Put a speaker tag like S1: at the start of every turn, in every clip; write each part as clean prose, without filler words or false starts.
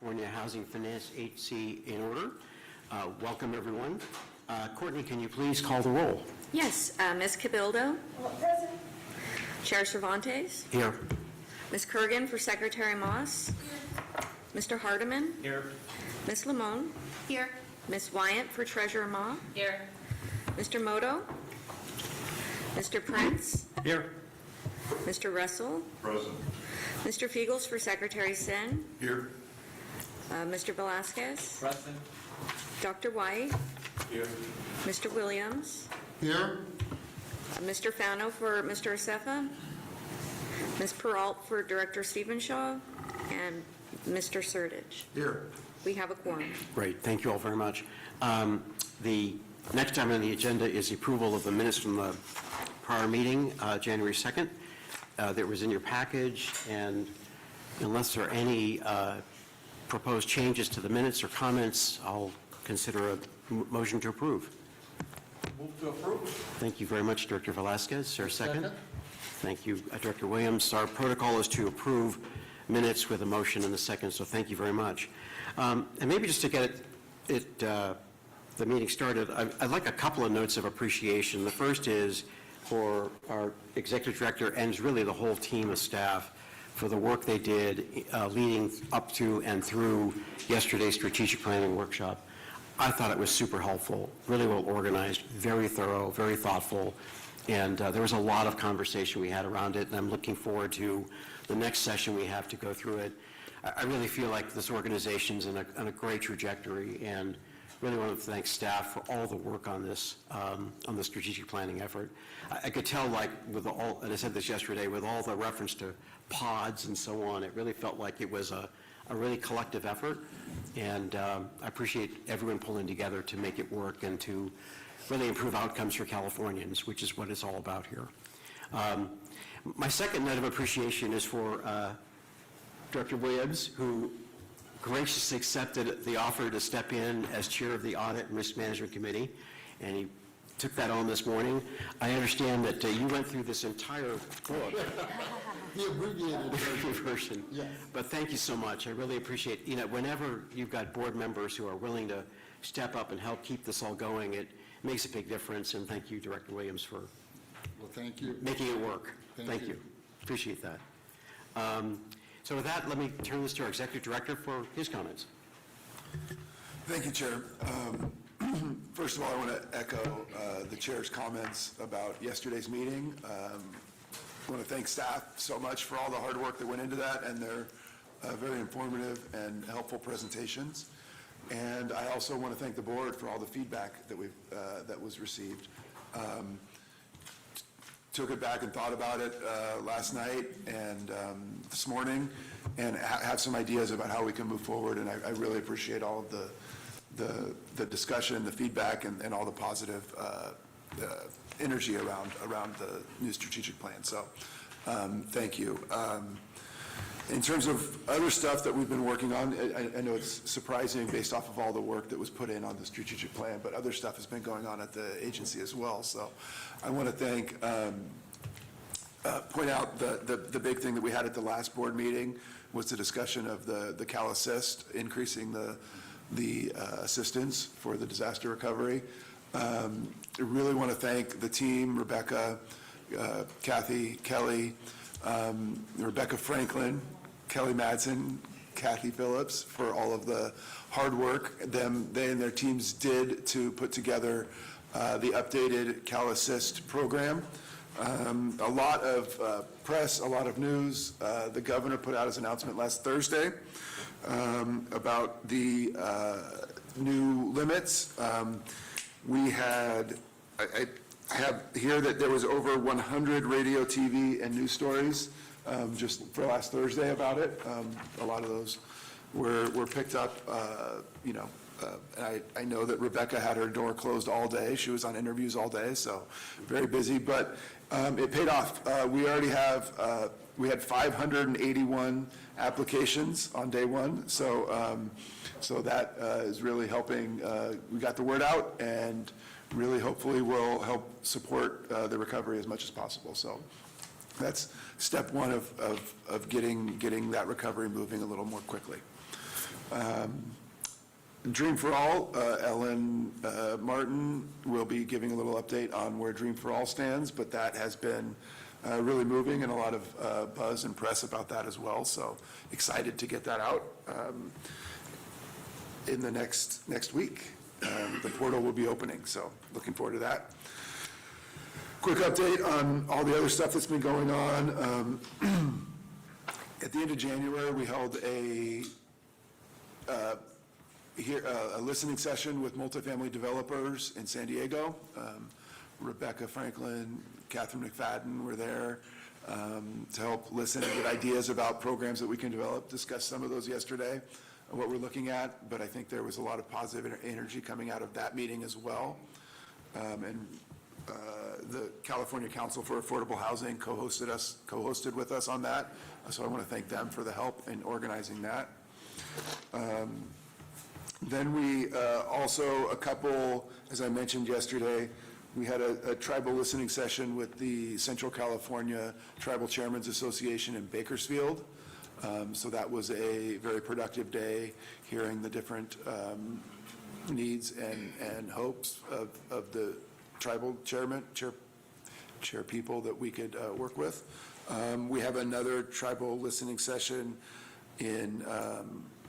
S1: California Housing Finance HC in order. Welcome, everyone. Courtney, can you please call the roll?
S2: Yes, Ms. Cabildo.
S3: Present.
S2: Chair Cervantes.
S1: Here.
S2: Ms. Kurgan for Secretary Moss. Mr. Hardiman.
S1: Here.
S2: Ms. Lamone.
S3: Here.
S2: Ms. Wyant for Treasurer Ma.
S3: Here.
S2: Mr. Moto. Mr. Prince.
S1: Here.
S2: Mr. Russell.
S4: Present.
S2: Mr. Fiegels for Secretary Sen.
S4: Here.
S2: Mr. Velasquez.
S4: Present.
S2: Dr. White.
S4: Here.
S2: Mr. Williams.
S4: Here.
S2: Mr. Fano for Mr. Acefa. Ms. Peralt for Director Stevenshaw. And Mr. Sertich.
S4: Here.
S2: We have a quorum.
S1: Great, thank you all very much. The next item on the agenda is the approval of the minutes from the prior meeting, January 2nd. That was in your package, and unless there are any proposed changes to the minutes or comments, I'll consider a motion to approve.
S4: Move to approve.
S1: Thank you very much, Director Velasquez. Is there a second? Thank you, Director Williams. Our protocol is to approve minutes with a motion and a second, so thank you very much. And maybe just to get the meeting started, I'd like a couple of notes of appreciation. The first is for our executive director and really the whole team of staff for the work they did leading up to and through yesterday's strategic planning workshop. I thought it was super helpful, really well organized, very thorough, very thoughtful, and there was a lot of conversation we had around it, and I'm looking forward to the next session we have to go through it. I really feel like this organization's in a great trajectory, and really want to thank staff for all the work on this, on the strategic planning effort. I could tell, like, with all, and I said this yesterday, with all the reference to pods and so on, it really felt like it was a really collective effort, and I appreciate everyone pulling together to make it work and to really improve outcomes for Californians, which is what it's all about here. My second note of appreciation is for Director Williams, who graciously accepted the offer to step in as chair of the Audit and Risk Management Committee, and he took that on this morning. I understand that you went through this entire book.
S4: The abbreviated
S1: version.
S4: Yes.
S1: But thank you so much. I really appreciate, whenever you've got board members who are willing to step up and help keep this all going, it makes a big difference, and thank you, Director Williams, for
S4: Thank you.
S1: making it work.
S4: Thank you.
S1: Appreciate that. So with that, let me turn this to our Executive Director for his comments.
S5: Thank you, Chair. First of all, I want to echo the Chair's comments about yesterday's meeting. I want to thank staff so much for all the hard work that went into that and their very informative and helpful presentations. And I also want to thank the board for all the feedback that that was received. Took it back and thought about it last night and this morning, and have some ideas about how we can move forward. And I really appreciate all of the discussion, the feedback, and all the positive energy around the new strategic plan. So thank you. In terms of other stuff that we've been working on, I know it's surprising based off of all the work that was put in on the strategic plan, but other stuff has been going on at the agency as well. So I want to thank, point out the big thing that we had at the last board meeting was the discussion of the CalAssist, increasing the assistance for the disaster recovery. I really want to thank the team, Rebecca, Kathy, Kelly, Rebecca Franklin, Kelly Madsen, Kathy Phillips, for all of the hard work they and their teams did to put together the updated CalAssist program. A lot of press, a lot of news. The governor put out his announcement last Thursday about the new limits. We had, I have here that there was over 100 radio, TV, and news stories just for last Thursday about it. A lot of those were picked up, and I know that Rebecca had her door closed all day. She was on interviews all day, so very busy, but it paid off. We already have, we had 581 applications on day one, so so that is really helping. We got the word out, and really hopefully will help support the recovery as much as possible. So that's step one of getting that recovery moving a little more quickly. Dream for All, Ellen Martin will be giving a little update on where Dream for All stands, but that has been really moving and a lot of buzz and press about that as well. So excited to get that out in the next week. The portal will be opening, so looking forward to that. Quick update on all the other stuff that's been going on. At the end of January, we held a listening session with multifamily developers in San Diego. Rebecca Franklin, Catherine McFadden were there to help listen and get ideas about programs that we can develop. Discussed some of those yesterday, what we're looking at, but I think there was a lot of positive energy coming out of that meeting as well. The California Council for Affordable Housing co-hosted with us on that, so I want to thank them for the help in organizing that. Then we also, as I mentioned yesterday, we had a tribal listening session with the Central California Tribal Chairmen's Association in Bakersfield. So that was a very productive day, hearing the different needs and hopes of the tribal chair people that we could work with. We have another tribal listening session in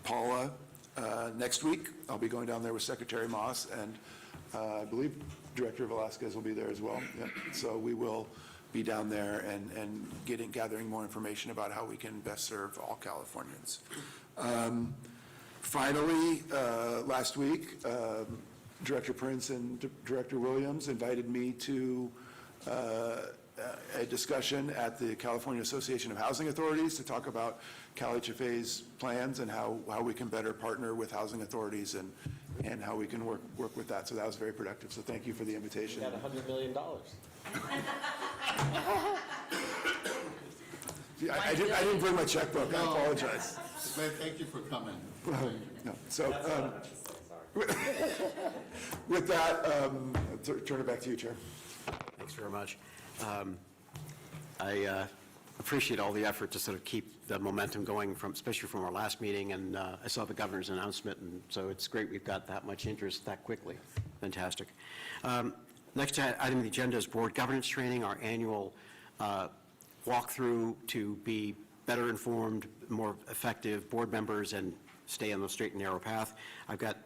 S5: Paula next week. I'll be going down there with Secretary Moss, and I believe Director Velasquez will be there as well. Yep. So we will be down there and gathering more information about how we can best serve all Californians. Finally, last week, Director Prince and Director Williams invited me to a discussion at the California Association of Housing Authorities to talk about CalHFA's plans and how we can better partner with housing authorities and how we can work with that. So that was very productive. So thank you for the invitation.
S3: You got $100 million.
S5: Yeah, I didn't bring my checkbook. I apologize.
S4: Man, thank you for coming.
S5: No. So with that, turn it back to you, Chair.
S1: Thanks very much. I appreciate all the effort to sort of keep the momentum going, especially from our last meeting, and I saw the governor's announcement, and so it's great we've got that much interest that quickly. Fantastic. Next item on the agenda is board governance training, our annual walkthrough to be better informed, more effective board members and stay on the straight and narrow path.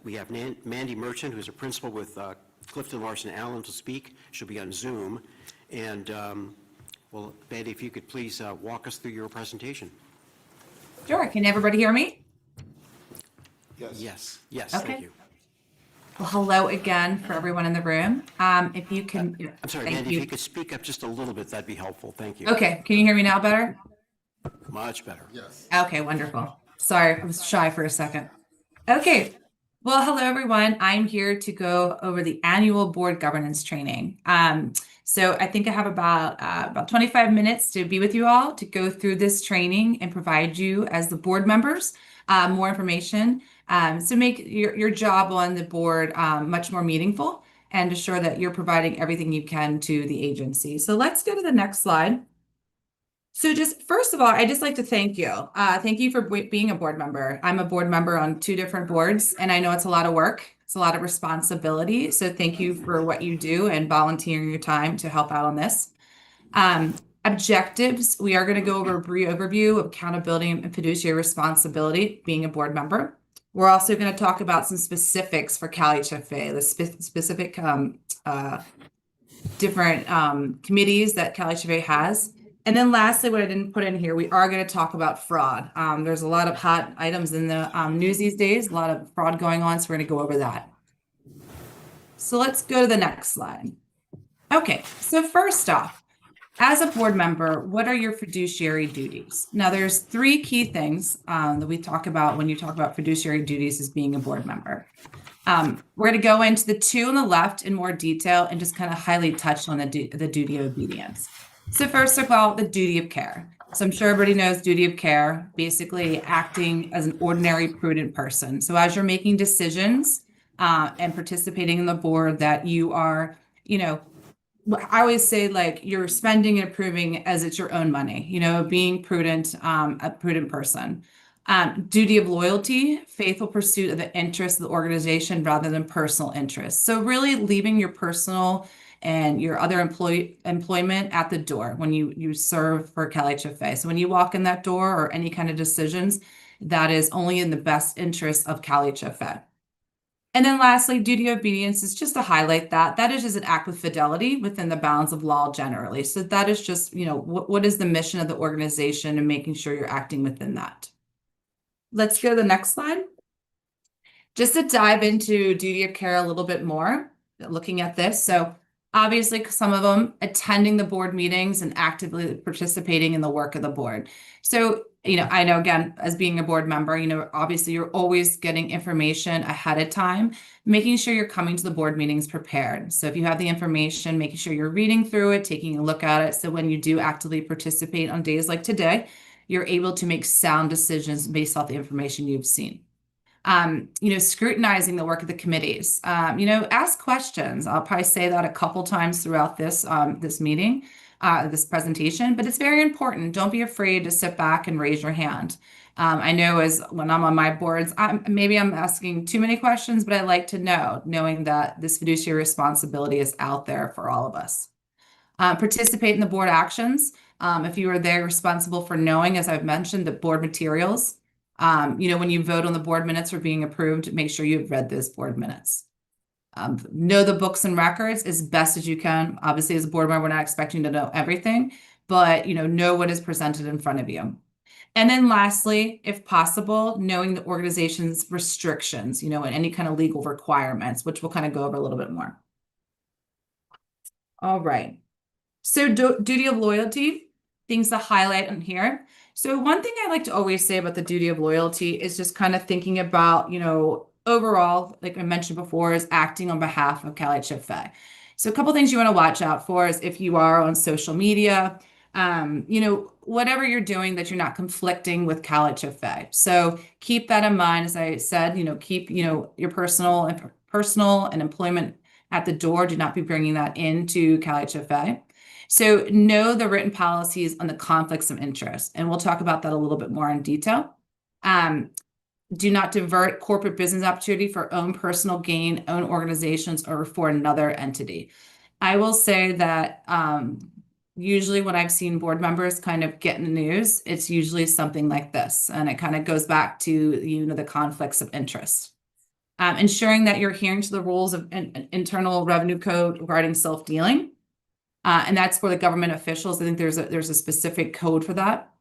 S1: We have Mandy Merchant, who's a principal with Clifton Larson Allen, to speak. She'll be on Zoom. And, well, Mandy, if you could please walk us through your presentation.
S6: Sure. Can everybody hear me?
S1: Yes, yes,
S6: Okay.
S1: thank you.
S6: Well, hello again for everyone in the room. If you can,
S1: I'm sorry,
S6: thank
S1: Mandy,
S6: you.
S1: if you could speak up just a little bit, that'd be helpful. Thank you.
S6: Okay. Can you hear me now better?
S1: Much better.
S4: Yes.
S6: Okay, wonderful. Sorry, I was shy for a second. Okay. Well, hello, everyone. I'm here to go over the annual board governance training. So I think I have about 25 minutes to be with you all to go through this training and provide you as the board members more information. So make your job on the board much more meaningful and assure that you're providing everything you can to the agency. So let's go to the next slide. So just first of all, I just like to thank you. Thank you for being a board member. I'm a board member on 2 different boards, and I know it's a lot of work. It's a lot of responsibility. So thank you for what you do and volunteering your time to help out on this. Objectives, we are going to go over a brief overview of accountability and fiduciary responsibility, being a board member. We're also going to talk about some specifics for CalHFA, the specific different committees that CalHFA has. And then lastly, what I didn't put in here, we are going to talk about fraud. There's a lot of hot items in the news these days, a lot of fraud going on, so we're going to go over that. So let's go to the next slide. Okay, so first off, as a board member, what are your fiduciary duties? Now, there's 3 key things that we talk about when you talk about fiduciary duties as being a board member. We're going to go into the 2 on the left in more detail and just kind of highly touch on the duty of obedience. So first of all, the duty of care. So I'm sure everybody knows duty of care, basically acting as an ordinary prudent person. So as you're making decisions and participating in the board, that you are, I always say, like, you're spending and approving as it's your own money, being prudent, a prudent person. Duty of loyalty, faithful pursuit of the interests of the organization rather than personal interests. So really leaving your personal and your other employment at the door when you serve for CalHFA. So when you walk in that door or any kind of decisions, that is only in the best interest of CalHFA. And then lastly, duty of obedience is just to highlight that. That is just an act with fidelity within the bounds of law generally. So that is just, what is the mission of the organization and making sure you're acting within that. Let's go to the next slide. Just to dive into duty of care a little bit more, looking at this. So obviously some of them attending the board meetings and actively participating in the work of the board. So, I know again, as being a board member, obviously you're always getting information ahead of time, making sure you're coming to the board meetings prepared. So if you have the information, making sure you're reading through it, taking a look at it. So when you do actively participate on days like today, you're able to make sound decisions based off the information you've seen. Scrutinizing the work of the committees, ask questions. I'll probably say that a couple times throughout this meeting, this presentation, but it's very important. Don't be afraid to sit back and raise your hand. I know as when I'm on my boards, maybe I'm asking too many questions, but I like to knowing that this fiduciary responsibility is out there for all of us. Participate in the board actions. If you are there responsible for knowing, as I've mentioned, the board materials. When you vote on the board minutes or being approved, make sure you've read those board minutes. Know the books and records as best as you can. Obviously, as a board member, we're not expecting to know everything, but know what is presented in front of you. And then lastly, if possible, knowing the organization's restrictions, and any kind of legal requirements, which we'll kind of go over a little bit more. All right. So duty of loyalty, things to highlight in here. So one thing I like to always say about the duty of loyalty is just kind of thinking about, overall, like I mentioned before, is acting on behalf of CalHFA. So a couple things you want to watch out for is if you are on social media, whatever you're doing that you're not conflicting with CalHFA. So keep that in mind. As I said, keep, your personal and employment at the door. Do not be bringing that into CalHFA. So know the written policies on the conflicts of interest, and we'll talk about that a little bit more in detail. Do not divert corporate business opportunity for own personal gain, own organizations, or for another entity. I will say that usually when I've seen board members kind of get in the news, it's usually something like this, and it kind of goes back to the conflicts of interest. Ensuring that you're adhering to the rules of Internal Revenue Code regarding self-dealing. And that's for the government officials. I think there's a specific code for that.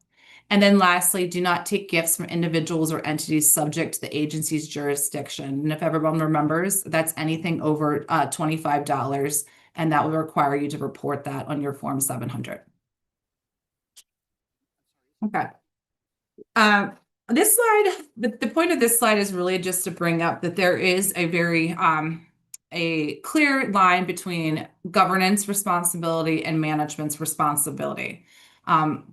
S6: And then lastly, do not take gifts from individuals or entities subject to the agency's jurisdiction. And if everyone remembers, that's anything over $25, and that will require you to report that on your Form 700. Okay. This slide, the point of this slide is really just to bring up that there is a very a clear line between governance responsibility and management's responsibility.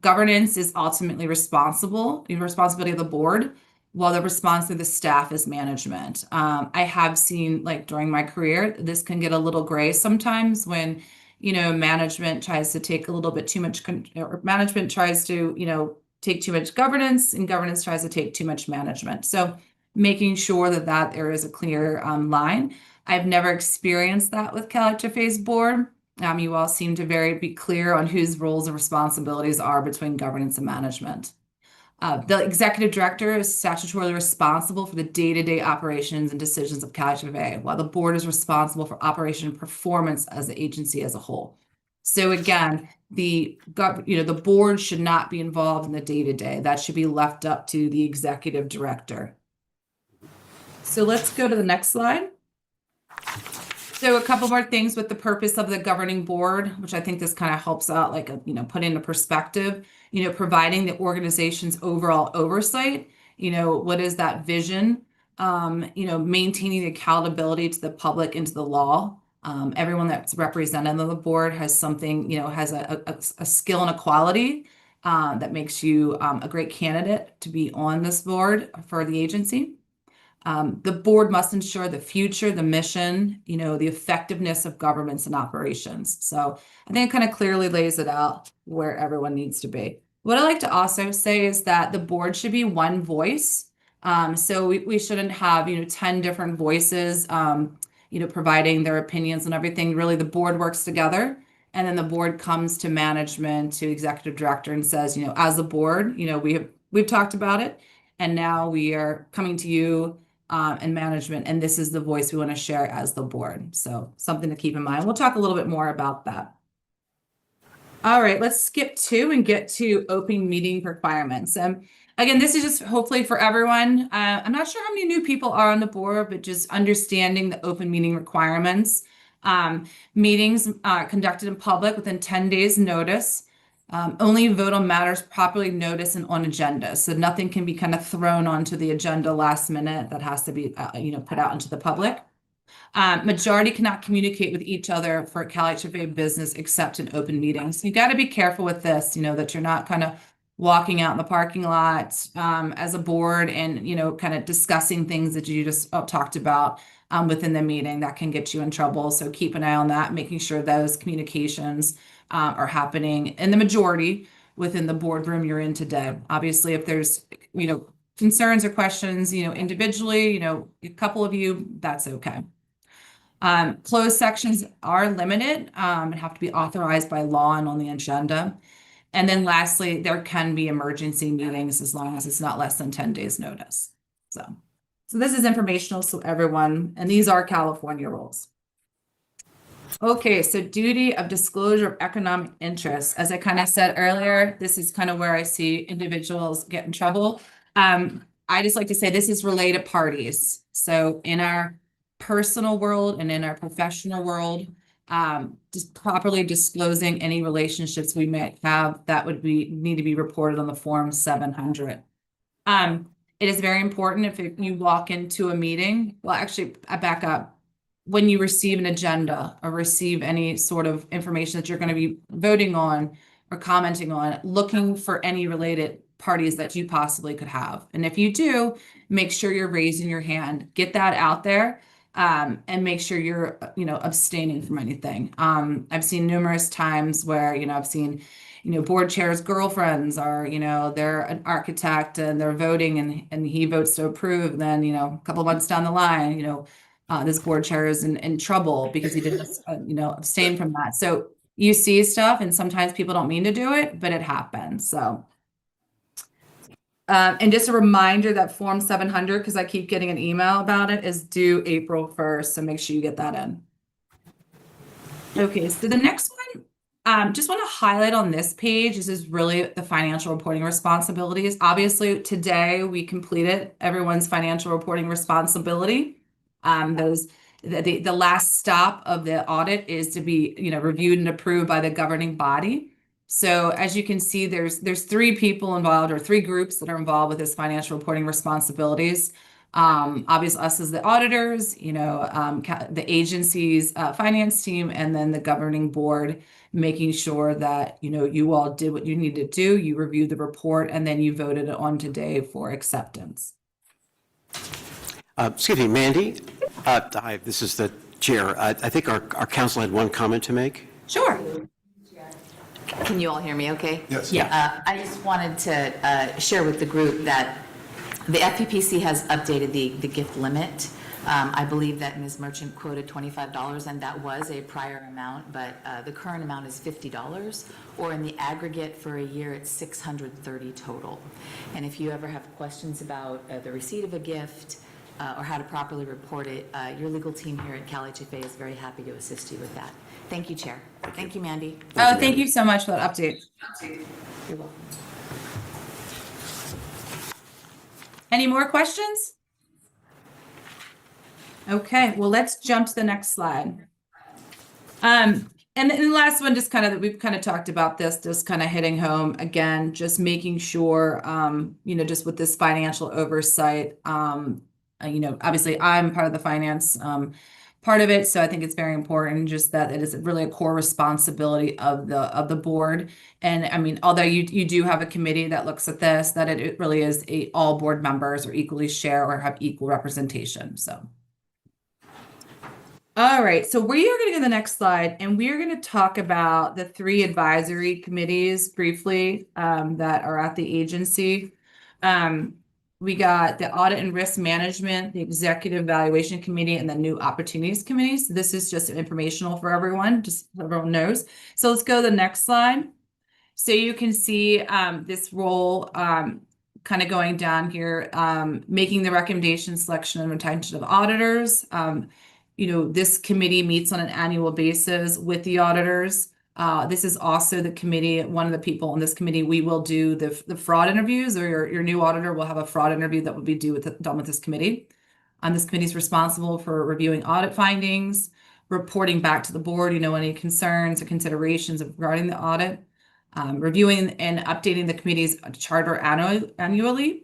S6: Governance is ultimately the responsibility of the board, while the responsibility of the staff is management. I have seen, like during my career, this can get a little gray sometimes when, management tries to take a little bit too much, or management tries to, take too much governance, and governance tries to take too much management. So making sure that there is a clear line. I've never experienced that with CalHFA's board. You all seem to be clear on whose roles and responsibilities are between governance and management. The executive director is statutorily responsible for the day-to-day operations and decisions of CalHFA, while the board is responsible for operation and performance as the agency as a whole. So again, the board should not be involved in the day-to-day. That should be left up to the executive director. So let's go to the next slide. So a couple more things with the purpose of the governing board, which I think this kind of helps out, like, put into perspective, providing the organization's overall oversight, what is that vision, maintaining the accountability to the public and to the law. Everyone that's represented on the board has something, has a skill and a quality that makes you a great candidate to be on this board for the agency. The board must ensure the future, the mission, the effectiveness of governments and operations. So I think it kind of clearly lays it out where everyone needs to be. What I like to also say is that the board should be one voice. So we shouldn't have, 10 different voices, providing their opinions and everything. Really, the board works together. And then the board comes to management, to executive director and says, as a board, we've talked about it. And now we are coming to you and management, and this is the voice we want to share as the board. So something to keep in mind. We'll talk a little bit more about that. All right, let's skip 2 and get to open meeting requirements. Again, this is just hopefully for everyone. I'm not sure how many new people are on the board, but just understanding the open meeting requirements. Meetings conducted in public within 10 days notice. Only vote on matters properly noticed and on agenda. So nothing can be kind of thrown onto the agenda last minute. That has to be, put out into the public. Majority cannot communicate with each other for CalHFA business except in open meetings. You got to be careful with this, that you're not kind of walking out in the parking lot as a board and, kind of discussing things that you just talked about within the meeting. That can get you in trouble. So keep an eye on that, making sure those communications are happening in the majority within the boardroom you're in today. Obviously, if there's, concerns or questions, individually, a couple of you, that's okay. Closed sections are limited and have to be authorized by law and on the agenda. And then lastly, there can be emergency meetings as long as it's not less than 10 days notice. So this is informational so everyone, and these are California rules. Okay, so duty of disclosure of economic interest. As I kind of said earlier, this is kind of where I see individuals get in trouble. I just like to say this is related parties. So in our personal world and in our professional world, just properly disclosing any relationships we might have that would need to be reported on the Form 700. It is very important if you walk into a meeting. Well, actually, I back up. When you receive an agenda or receive any sort of information that you're going to be voting on or commenting on, looking for any related parties that you possibly could have. And if you do, make sure you're raising your hand, get that out there, and make sure you're, abstaining from anything. I've seen numerous times where, I've seen, board chairs' girlfriends are, they're an architect and they're voting and he votes to approve. And then, a couple months down the line, this board chair is in trouble because he didn't, abstain from that. So you see stuff and sometimes people don't mean to do it, but it happens. So. And just a reminder that Form 700, because I keep getting an email about it, is due April 1st. So make sure you get that in. Okay, so the next one, just want to highlight on this page, this is really the financial reporting responsibilities. Obviously, today we completed everyone's financial reporting responsibility. The last stop of the audit is to be, reviewed and approved by the governing body. So as you can see, there's 3 people involved or 3 groups that are involved with this financial reporting responsibilities. Obviously us as the auditors, the agency's finance team, and then the governing board, making sure that, you all did what you needed to do, you reviewed the report, and then you voted it on today for acceptance.
S1: Excuse me, Mandy. Hi, this is the chair. I think our council had one comment to make.
S6: Sure.
S3: Can you all hear me okay?
S5: Yes.
S6: Yeah.
S3: I just wanted to share with the group that the FPPC has updated the gift limit. I believe that Ms. Merchant quoted $25, and that was a prior amount, but the current amount is $50, or in the aggregate for a year, it's $630 total. And if you ever have questions about the receipt of a gift or how to properly report it, your legal team here at CalHFA is very happy to assist you with that. Thank you, Chair. Thank you, Mandy.
S6: Thank you so much for that update.
S3: You're welcome.
S6: Any more questions? Okay, well, let's jump to the next slide. And the last one, just kind of, we've kind of talked about this, just kind of hitting home again, just making sure, just with this financial oversight, obviously I'm part of the finance part of it. So I think it's very important just that it is really a core responsibility of the board. And I mean, although you do have a committee that looks at this, that it really is all board members are equally share or have equal representation. So. All right, so we are going to go to the next slide, and we are going to talk about the 3 advisory committees briefly that are at the agency. We got the Audit and Risk Management, the Executive Evaluation Committee, and the New Opportunities Committee. So this is just informational for everyone, just so everyone knows. So let's go to the next slide. So you can see this role kind of going down here, making the recommendation, selection, and retention of auditors. This committee meets on an annual basis with the auditors. This is also the committee, one of the people on this committee, we will do the fraud interviews, or your new auditor will have a fraud interview that will be done with this committee. This committee is responsible for reviewing audit findings, reporting back to the board, any concerns or considerations regarding the audit, reviewing and updating the committee's charter annually.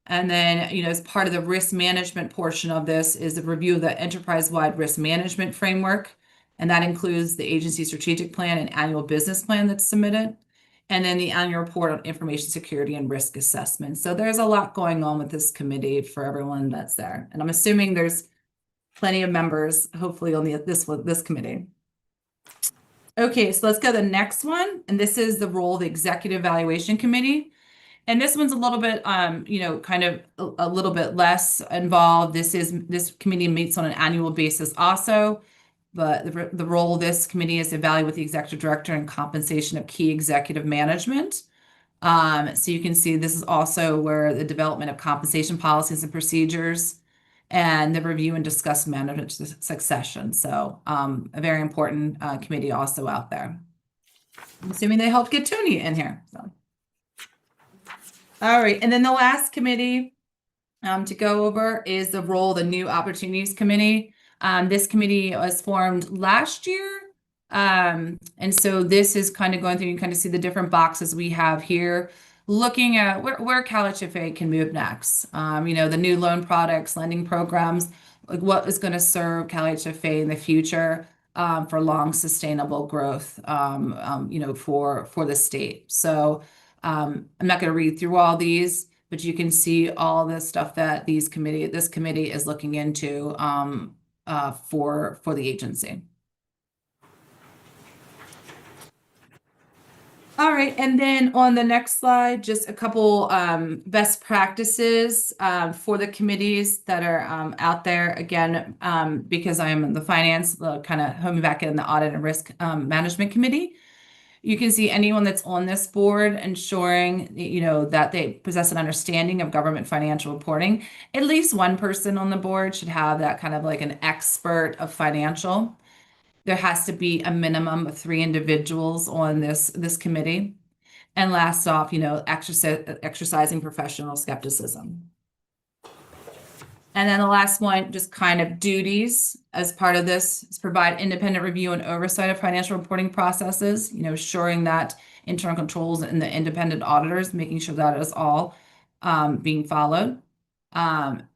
S6: And then, as part of the risk management portion of this is the review of the enterprise-wide risk management framework. And that includes the agency strategic plan and annual business plan that's submitted. And then the annual report on information security and risk assessment. So there's a lot going on with this committee for everyone that's there. And I'm assuming there's plenty of members, hopefully, on this committee. Okay, so let's go to the next one. And this is the role of the Executive Evaluation Committee. And this one's a little bit, kind of a little bit less involved. This committee meets on an annual basis also. But the role of this committee is to evaluate the executive director and compensation of key executive management. So you can see this is also where the development of compensation policies and procedures and the review and discuss management succession. So a very important committee also out there. I'm assuming they helped get Tony in here. So. All right, and then the last committee to go over is the role of the New Opportunities Committee. This committee was formed last year. And so this is kind of going through, you kind of see the different boxes we have here, looking at where CalHFA can move next. The new loan products, lending programs, like what is going to serve CalHFA in the future for long sustainable growth, for the state. So I'm not going to read through all these, but you can see all the stuff that this committee is looking into for the agency. All right, and then on the next slide, just a couple best practices for the committees that are out there. Again, because I am in the finance, kind of homing back in the Audit and Risk Management Committee. You can see anyone that's on this board ensuring, that they possess an understanding of government financial reporting. At least one person on the board should have that kind of like an expert of financial. There has to be a minimum of 3 individuals on this committee. And last off, exercising professional skepticism. And then the last one, just kind of duties as part of this, is provide independent review and oversight of financial reporting processes, ensuring that internal controls and the independent auditors, making sure that is all being followed.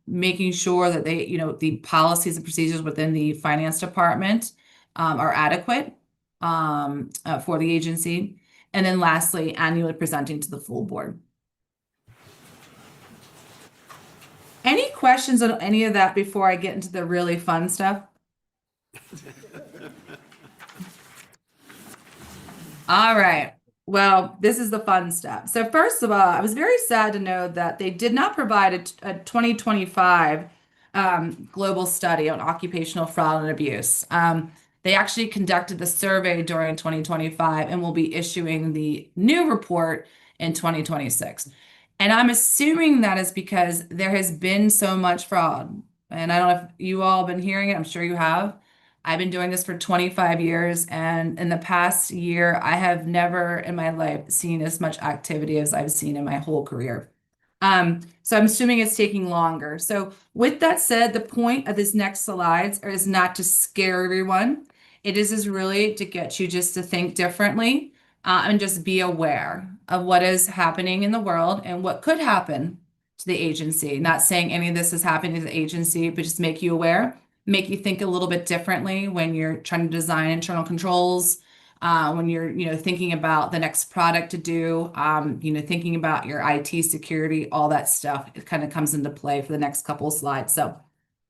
S6: Making sure that the policies and procedures within the finance department are adequate for the agency. And then lastly, annually presenting to the full board. Any questions on any of that before I get into the really fun stuff? All right. Well, this is the fun stuff. So first of all, I was very sad to know that they did not provide a 2025 global study on occupational fraud and abuse. They actually conducted the survey during 2025 and will be issuing the new report in 2026. And I'm assuming that is because there has been so much fraud. And I don't know if you all have been hearing it. I'm sure you have. I've been doing this for 25 years. And in the past year, I have never in my life seen as much activity as I've seen in my whole career. So I'm assuming it's taking longer. So with that said, the point of this next slides is not to scare everyone. It is really to get you just to think differently and just be aware of what is happening in the world and what could happen to the agency. Not saying any of this is happening to the agency, but just make you aware, make you think a little bit differently when you're trying to design internal controls, when you're, thinking about the next product to do, thinking about your IT security, all that stuff. It kind of comes into play for the next couple of slides. So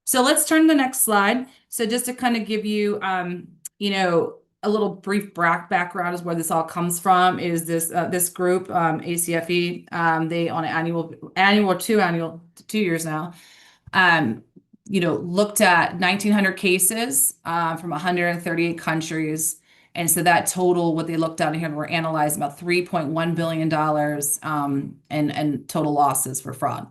S6: So let's turn to the next slide. So just to kind of give you, a little brief background is where this all comes from is this group, ACFE, they on an annual or 2 years now, looked at 1,900 cases from 138 countries. And so that total, what they looked at here, were analyzed about $3.1 billion and total losses for fraud.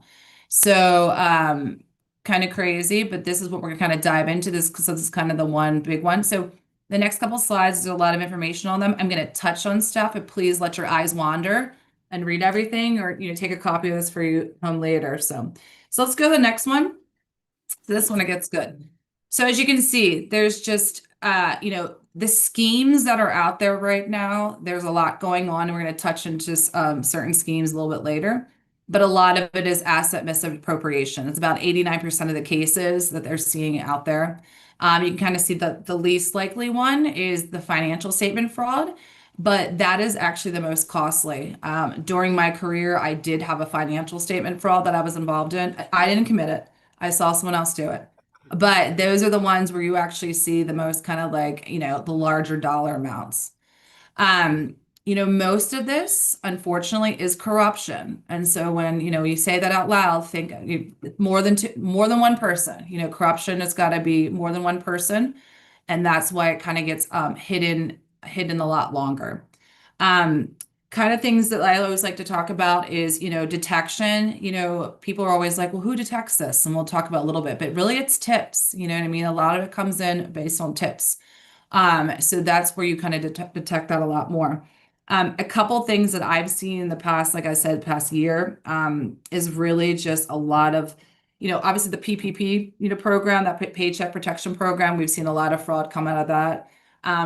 S6: So kind of crazy, but this is what we're going to kind of dive into this because this is kind of the one big one. So the next couple slides, there's a lot of information on them. I'm going to touch on stuff, but please let your eyes wander and read everything, or take a copy of this for you home later. So let's go to the next one. So this one, it gets good. So as you can see, there's just the schemes that are out there right now. There's a lot going on. We're going to touch into certain schemes a little bit later, but a lot of it is asset misappropriation. It's about 89% of the cases that they're seeing out there. You can kind of see that the least likely one is the financial statement fraud, but that is actually the most costly. During my career, I did have a financial statement fraud that I was involved in. I didn't commit it. I saw someone else do it. But those are the ones where you actually see the most kind of the larger dollar amounts. Most of this, unfortunately, is corruption. And so when, you say that out loud, think more than one person. Corruption has got to be more than one person. And that's why it kind of gets hidden a lot longer. Kind of things that I always like to talk about is, detection. People are always like, well, who detects this? And we'll talk about a little bit, but really it's tips. You know what I mean? A lot of it comes in based on tips. So that's where you kind of detect that a lot more. A couple things that I've seen in the past, like I said, past year, is really just a lot of, obviously the PPP, program, that Paycheck Protection Program. We've seen a lot of fraud come out of that.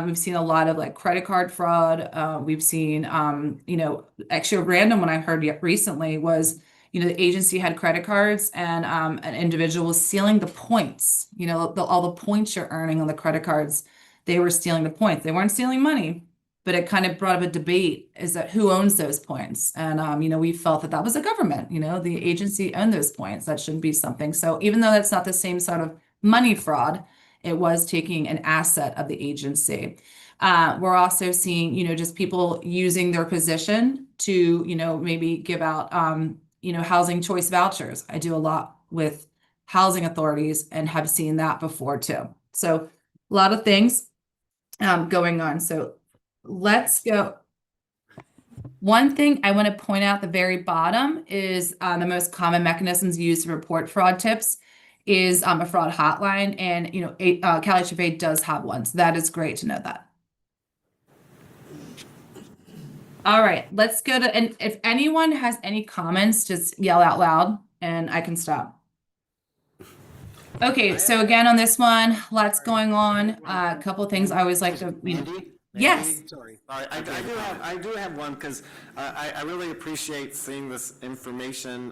S6: We've seen a lot of credit card fraud. We've seen, actually a random one I heard recently was, the agency had credit cards and an individual was stealing the points, all the points you're earning on the credit cards. They were stealing the points. They weren't stealing money, but it kind of brought up a debate is that who owns those points? And, we felt that was the government, the agency owned those points. That shouldn't be something. So even though that's not the same sort of money fraud, it was taking an asset of the agency. We're also seeing, just people using their position to, maybe give out, housing choice vouchers. I do a lot with housing authorities and have seen that before too. So a lot of things going on. So let's go. One thing I want to point out at the very bottom is the most common mechanisms used to report fraud tips is a fraud hotline, and CalHFA does have one, so that is great to know that. All right, let's go to, and if anyone has any comments, just yell out loud and I can stop. Okay, so again on this one, lots going on. A couple of things I always like to. Yes.
S7: Sorry, I do have one because I really appreciate seeing this information.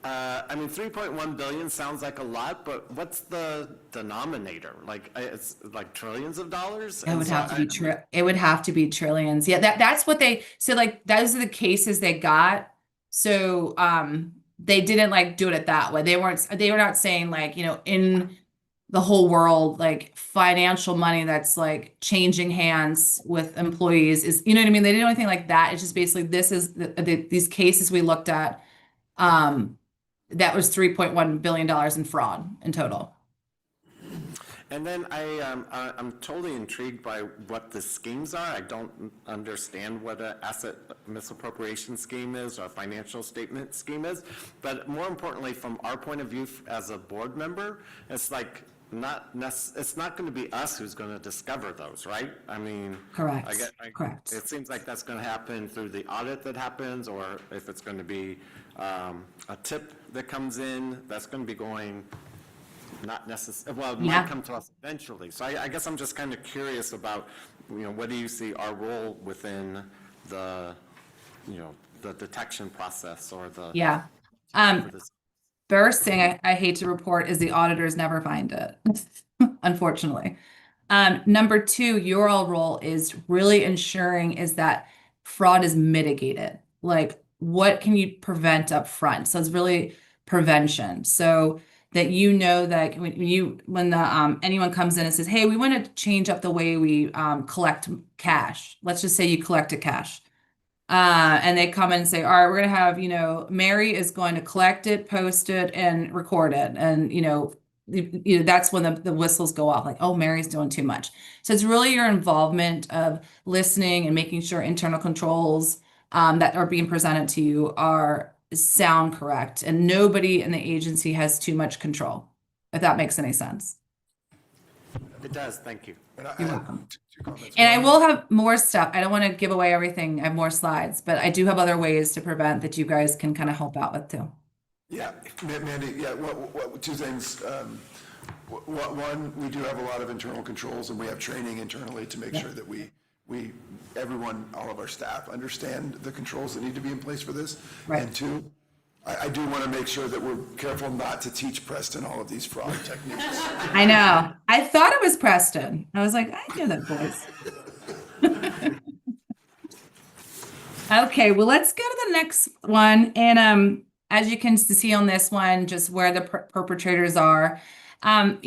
S7: 3.1 billion sounds like a lot, but what's the denominator? It's like trillions of dollars?
S6: It would have to be it would have to be trillions. Yeah, that's what they so those are the cases they got. So they didn't do it that way. They were not saying in the whole world, financial money that's changing hands with employees is, you know what I mean? They didn't do anything like that. It's just basically, this is these cases we looked at, that was $3.1 billion in fraud in total.
S7: And then I'm totally intrigued by what the schemes are. I don't understand what an asset misappropriation scheme is or a financial statement scheme is. But more importantly, from our point of view as a board member, it's it's not going to be us who's going to discover those, right?
S6: Correct. Correct.
S7: It seems like that's going to happen through the audit that happens, or if it's going to be a tip that comes in, that's going to be going not necessarily, well, it might come to us eventually. So I guess I'm just kind of curious about, what do you see our role within the, the detection process or the.
S6: Yeah. First thing I hate to report is the auditors never find it, unfortunately. Number two, your all role is really ensuring is that fraud is mitigated. What can you prevent up front? So it's really prevention. So that you know that when anyone comes in and says, hey, we want to change up the way we collect cash. Let's just say you collected cash. And they come in and say, all right, we're going to have, Mary is going to collect it, post it, and record it. And, that's when the whistles go off, like, oh, Mary's doing too much. So it's really your involvement of listening and making sure internal controls that are being presented to you are sound correct. And nobody in the agency has too much control, if that makes any sense.
S7: It does, thank you.
S5: And I
S6: You're
S5: have
S6: welcome.
S5: two comments.
S6: And I
S5: One-
S6: will have more stuff. I don't want to give away everything. I have more slides, but I do have other ways to prevent that you guys can kind of help out with too.
S5: Yeah, Mandy, yeah, two things. One, we do have a lot of internal controls, and we have training internally to make sure that everyone, all of our staff understand the controls that need to be in place for this.
S6: Right.
S5: And two, I do want to make sure that we're careful not to teach Preston all of these fraud techniques.
S6: I know. I thought it was Preston. I was like, I hear that voice. Okay, well, let's go to the next one. And as you can see on this one, just where the perpetrators are. A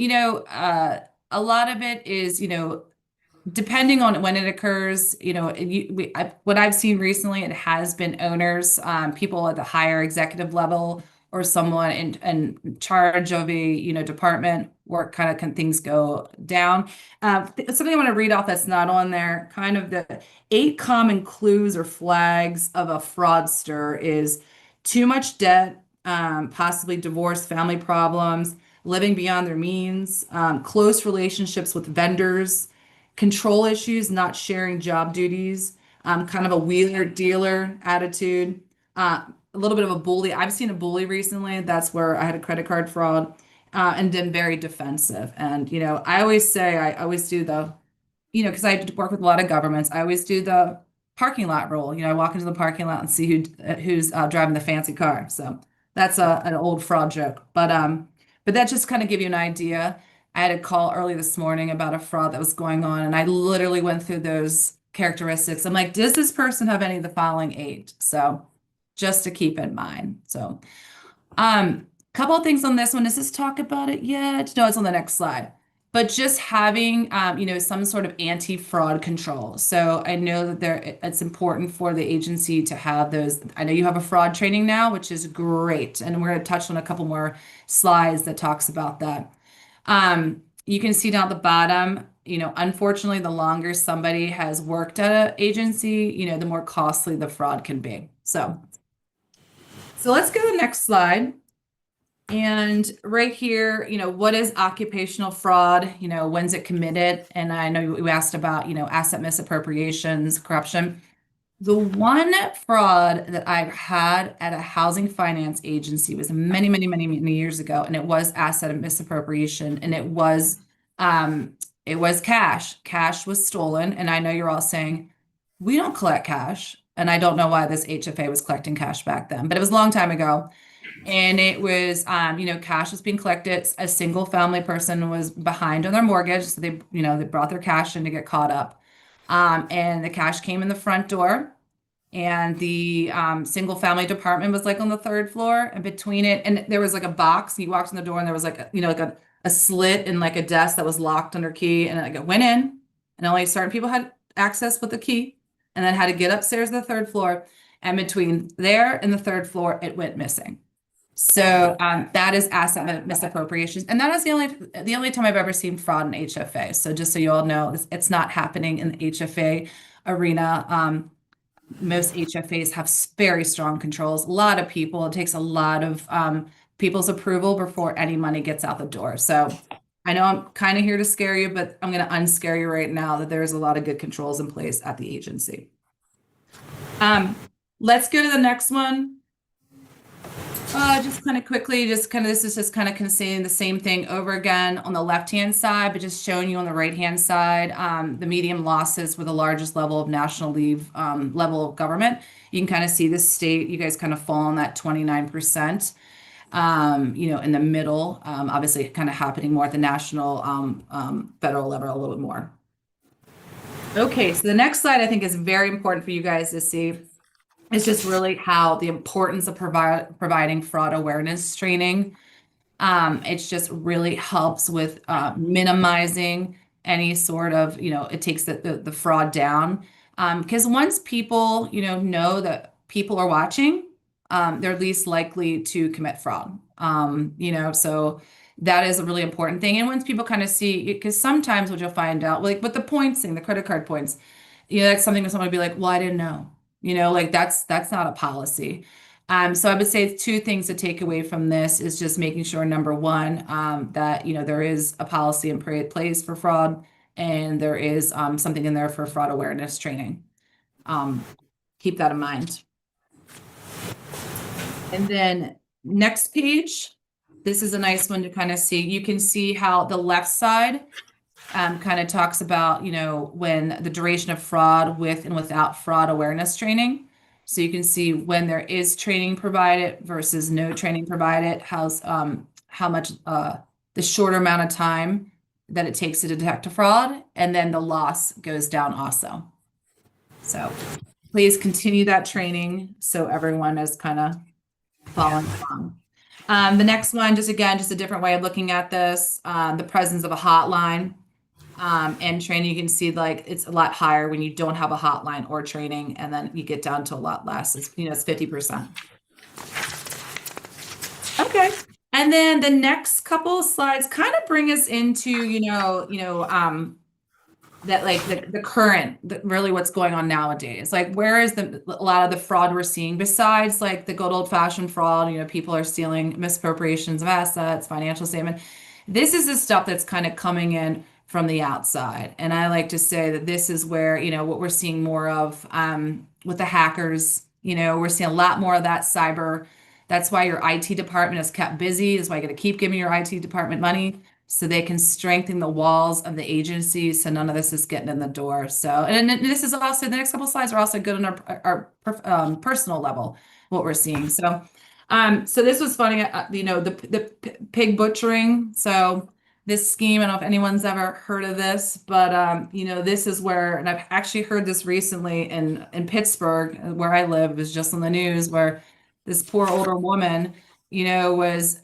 S6: lot of it is, depending on when it occurs, what I've seen recently, it has been owners, people at the higher executive level, or someone in charge of a department where can things go down. Something I want to read off that's not on there. Kind of the 8 common clues or flags of a fraudster is too much debt, possibly divorce, family problems, living beyond their means, close relationships with vendors, control issues, not sharing job duties, kind of a wheeler dealer attitude, a little bit of a bully. I've seen a bully recently. That's where I had a credit card fraud, and then very defensive. And, I always say, I always do because I work with a lot of governments, I always do the parking lot rule. I walk into the parking lot and see who's driving the fancy car. So that's an old fraud joke. But that just kind of give you an idea. I had a call early this morning about a fraud that was going on, and I literally went through those characteristics. I'm like, does this person have any of the following 8? So just to keep in mind. So, couple of things on this one. Does this talk about it yet? No, it's on the next slide. But just having, some sort of anti-fraud control. So I know that it's important for the agency to have those. I know you have a fraud training now, which is great. And we're going to touch on a couple more slides that talks about that. You can see down at the bottom, unfortunately, the longer somebody has worked at an agency, the more costly the fraud can be. So let's go to the next slide. And right here, what is occupational fraud? When's it committed? And I know you asked about, asset misappropriations, corruption. The one fraud that I've had at a housing finance agency was many, many, many, many years ago, and it was asset misappropriation, and it was cash. Cash was stolen, and I know you're all saying, we don't collect cash, and I don't know why this HFA was collecting cash back then, but it was a long time ago. And it was, cash was being collected. A single family person was behind on their mortgage, so they brought their cash in to get caught up. And the cash came in the front door, and the single family department was like on the 3rd floor, and between it, and there was like a box. You walked in the door, and there was like a slit in like a desk that was locked under key, and I went in, and only certain people had access with the key, and then had to get upstairs to the 3rd floor, and between there and the 3rd floor, it went missing. So that is asset misappropriation, and that is the only time I've ever seen fraud in HFA. So just so you all know, it's not happening in the HFA arena. Most HFAs have very strong controls. A lot of people. It takes a lot of people's approval before any money gets out the door. So I know I'm kind of here to scare you, but I'm going to unscare you right now that there's a lot of good controls in place at the agency. Let's go to the next one. Just kind of quickly, this is just kind of saying the same thing over again on the left-hand side, but just showing you on the right-hand side, the medium losses with the largest level of national leave level of government. You can kind of see the state, you guys kind of fall on that 29%, in the middle, obviously kind of happening more at the national, federal level a little bit more. Okay, so the next slide I think is very important for you guys to see. It's just really how the importance of providing fraud awareness training. It's just really helps with minimizing any sort of, it takes the fraud down. Because once people, know that people are watching, they're least likely to commit fraud. So that is a really important thing. And once people kind of see, because sometimes what you'll find out, like with the points thing, the credit card points, that's something that someone would be like, well, I didn't know, like that's not a policy. So I would say two things to take away from this is just making sure, number one, that, there is a policy in place for fraud, and there is something in there for fraud awareness training. Keep that in mind. And then next page, this is a nice one to kind of see. You can see how the left side kind of talks about, when the duration of fraud with and without fraud awareness training. So you can see when there is training provided versus no training provided, how much the shorter amount of time that it takes to detect a fraud, and then the loss goes down also. So please continue that training so everyone is kind of following along. The next one, just a different way of looking at this, the presence of a hotline. And training, you can see like it's a lot higher when you don't have a hotline or training, and then you get down to a lot less. It's 50%. Okay. And then the next couple of slides kind of bring us into, that like the current, really what's going on nowadays. Like, where is a lot of the fraud we're seeing besides like the good old fashioned fraud, people are stealing, misappropriations of assets, financial statement. This is the stuff that's kind of coming in from the outside. And I like to say that this is where, what we're seeing more of with the hackers, we're seeing a lot more of that cyber. That's why your IT department is kept busy. That's why you got to keep giving your IT department money so they can strengthen the walls of the agency so none of this is getting in the door. So, and this is also, the next couple of slides are also good on our personal level, what we're seeing. So, so this was funny, the pig butchering. So this scheme, I don't know if anyone's ever heard of this, but, this is where, and I've actually heard this recently in Pittsburgh, where I live, is just on the news, where this poor older woman, was,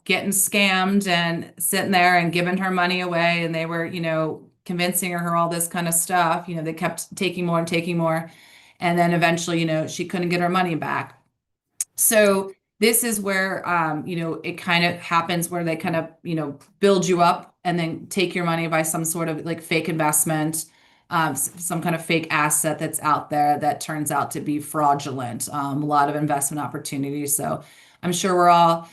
S6: getting scammed and sitting there and giving her money away. And they were, convincing her all this kind of stuff. They kept taking more and taking more. And then eventually, she couldn't get her money back. So this is where, it kind of happens where they kind of, build you up and then take your money by some sort of like fake investment, some kind of fake asset that's out there that turns out to be fraudulent, a lot of investment opportunities. So I'm sure we're all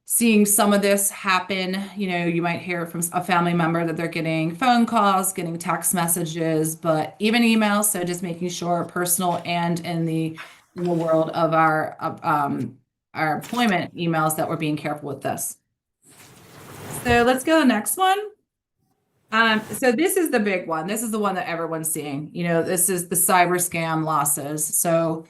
S6: seeing some of this happen. You might hear from a family member that they're getting phone calls, getting text messages, but even emails. So just making sure, personal and in the world of our employment emails, that we're being careful with this. So let's go to the next one. So this is the big one. This is the one that everyone's seeing. This is the cyber scam losses. So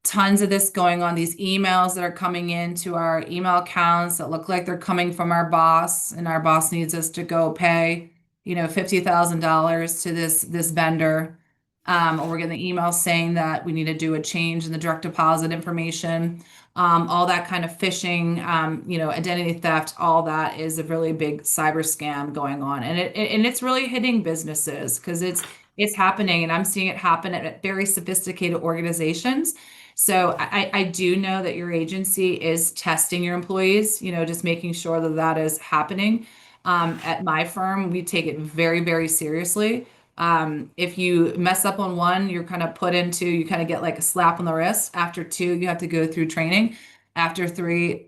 S6: tons of this going on, these emails that are coming into our email accounts that look like they're coming from our boss, and our boss needs us to go pay, $50,000 to this vendor. Or we're getting the email saying that we need to do a change in the direct deposit information. All that kind of phishing, identity theft, all that is a really big cyber scam going on. And it's really hitting businesses because it's happening, and I'm seeing it happen at very sophisticated organizations. So I do know that your agency is testing your employees, just making sure that is happening. At my firm, we take it very, very seriously. If you mess up on one, you're kind of put into, you kind of get like a slap on the wrist. After 2, you have to go through training. After 3,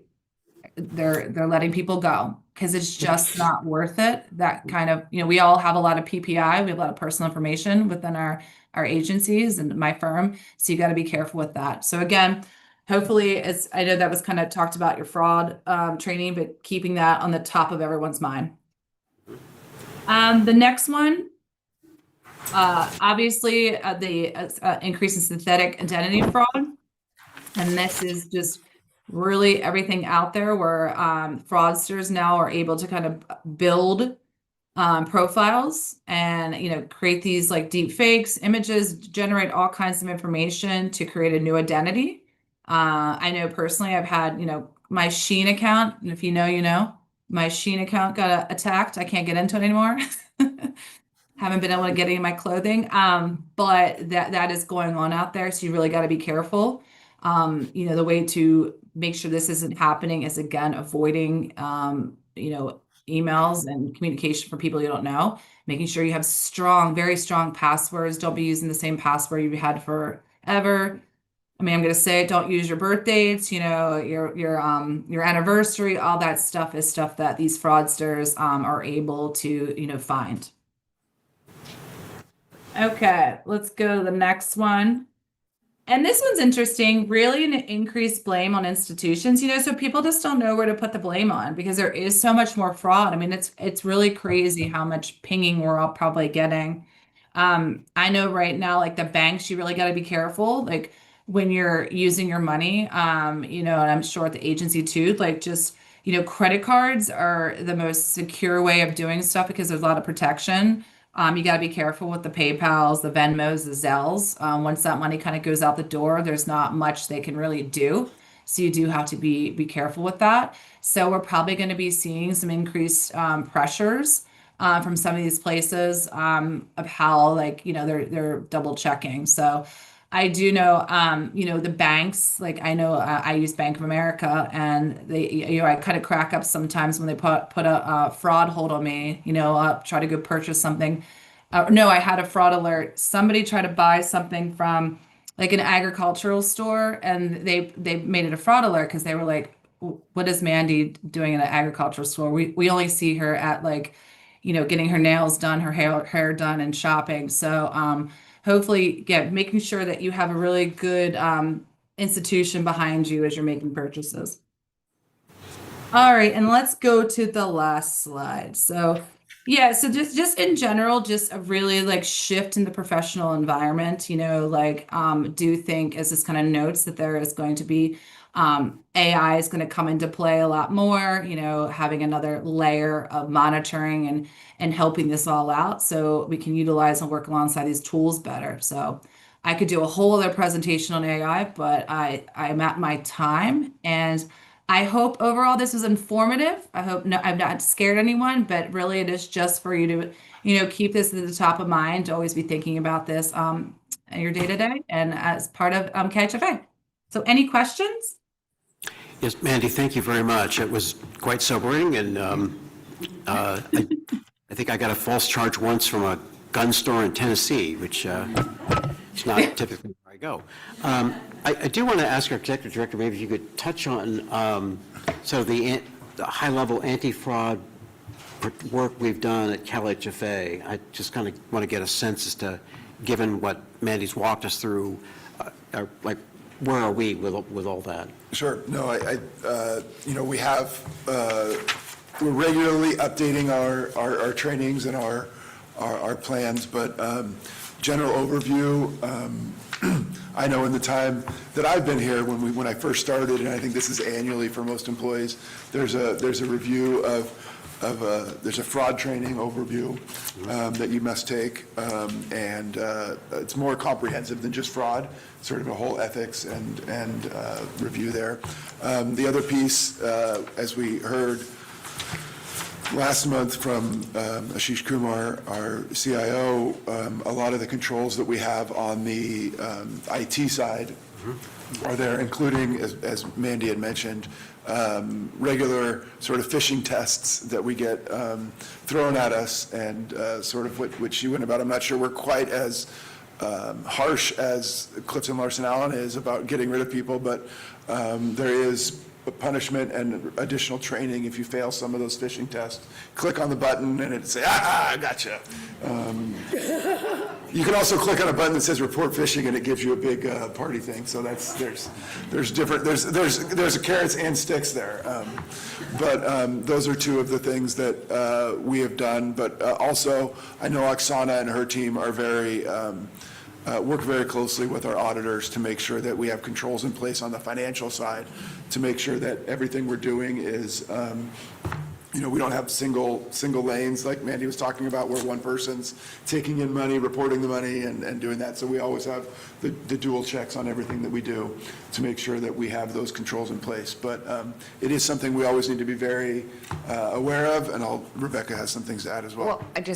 S6: they're letting people go because it's just not worth it. That kind of, we all have a lot of PPI. We have a lot of personal information within our agencies and my firm. So you got to be careful with that. So again, hopefully, I know that was kind of talked about your fraud training, but keeping that on the top of everyone's mind. The next one, obviously, the increase in synthetic identity fraud. And this is just really everything out there where fraudsters now are able to kind of build profiles and, create these like deep fakes, images, generate all kinds of information to create a new identity. I know personally I've had, my Shein account, and if you know, you know, my Shein account got attacked. I can't get into it anymore. Haven't been able to get any of my clothing. But that is going on out there. So you really got to be careful. The way to make sure this isn't happening is again, avoiding, emails and communication from people you don't know, making sure you have strong, very strong passwords. Don't be using the same password you've had forever. I mean, I'm gonna say don't use your birth dates, your anniversary, all that stuff is stuff that these fraudsters are able to, find. Okay, let's go to the next one. And this one's interesting, really an increased blame on institutions, so people just don't know where to put the blame on because there is so much more fraud. I mean, it's really crazy how much pinging we're all probably getting. I know right now, like the banks, you really got to be careful, like when you're using your money, and I'm sure at the agency too, like just, credit cards are the most secure way of doing stuff because there's a lot of protection. You got to be careful with the PayPals, the Venmos, the Zelles. Once that money kind of goes out the door, there's not much they can really do. So you do have to be careful with that. So we're probably going to be seeing some increased pressures from some of these places of how they're double checking. So I do know the banks, like I know I use Bank of America and they I kind of crack up sometimes when they put a fraud hold on me, I'll try to go purchase something. No, I had a fraud alert. Somebody tried to buy something from like an agricultural store and they made it a fraud alert because they were like, what is Mandy doing in an agricultural store? We only see her at like, getting her nails done, her hair done and shopping. So hopefully, making sure that you have a really good institution behind you as you're making purchases. All right, and let's go to the last slide. So yeah, so just in general, just a really like shift in the professional environment, do think as this kind of notes that there is going to be AI is going to come into play a lot more, having another layer of monitoring and helping this all out so we can utilize and work alongside these tools better. So I could do a whole other presentation on AI, but I'm at my time and I hope overall this was informative. I hope I've not scared anyone, but really it is just for you to, keep this at the top of mind, to always be thinking about this in your day to day and as part of CalHFA. So any questions?
S1: Yes, Mandy, thank you very much. It was quite sobering, and I think I got a false charge once from a gun store in Tennessee, which is not typically where I go. I do want to ask our executive director, maybe if you could touch on sort of the high-level anti-fraud work we've done at CalHFA. I just kind of want to get a sense as to, given what Mandy's walked us through, where are we with all that?
S5: Sure. No, we have, we're regularly updating our trainings and our plans, but general overview, I know in the time that I've been here, when I first started, and I think this is annually for most employees, there's a review there's a fraud training overview that you must take, and it's more comprehensive than just fraud, sort of a whole ethics and review there. The other piece, as we heard last month from Ashish Kumar, our CIO, a lot of the controls that we have on the IT side are there, including, as Mandy had mentioned, regular sort of phishing tests that we get thrown at us, and sort of which you went about. I'm not sure we're quite as harsh as Clifton Larson Allen is about getting rid of people, but there is punishment and additional training if you fail some of those phishing tests. Click on the button and it'd say, I gotcha. You can also click on a button that says report phishing and it gives you a big party thing. So there's a carrots and sticks there. But those are two of the things that we have done. But also, I know Oksana and her team are work very closely with our auditors to make sure that we have controls in place on the financial side, to make sure that everything we're doing is we don't have single lanes like Mandy was talking about, where one person's taking in money, reporting the money, and doing that. So we always have the dual checks on everything that we do to make sure that we have those controls in place. But it is something we always need to be very aware of, and Rebecca has some things to add as well.
S8: Well,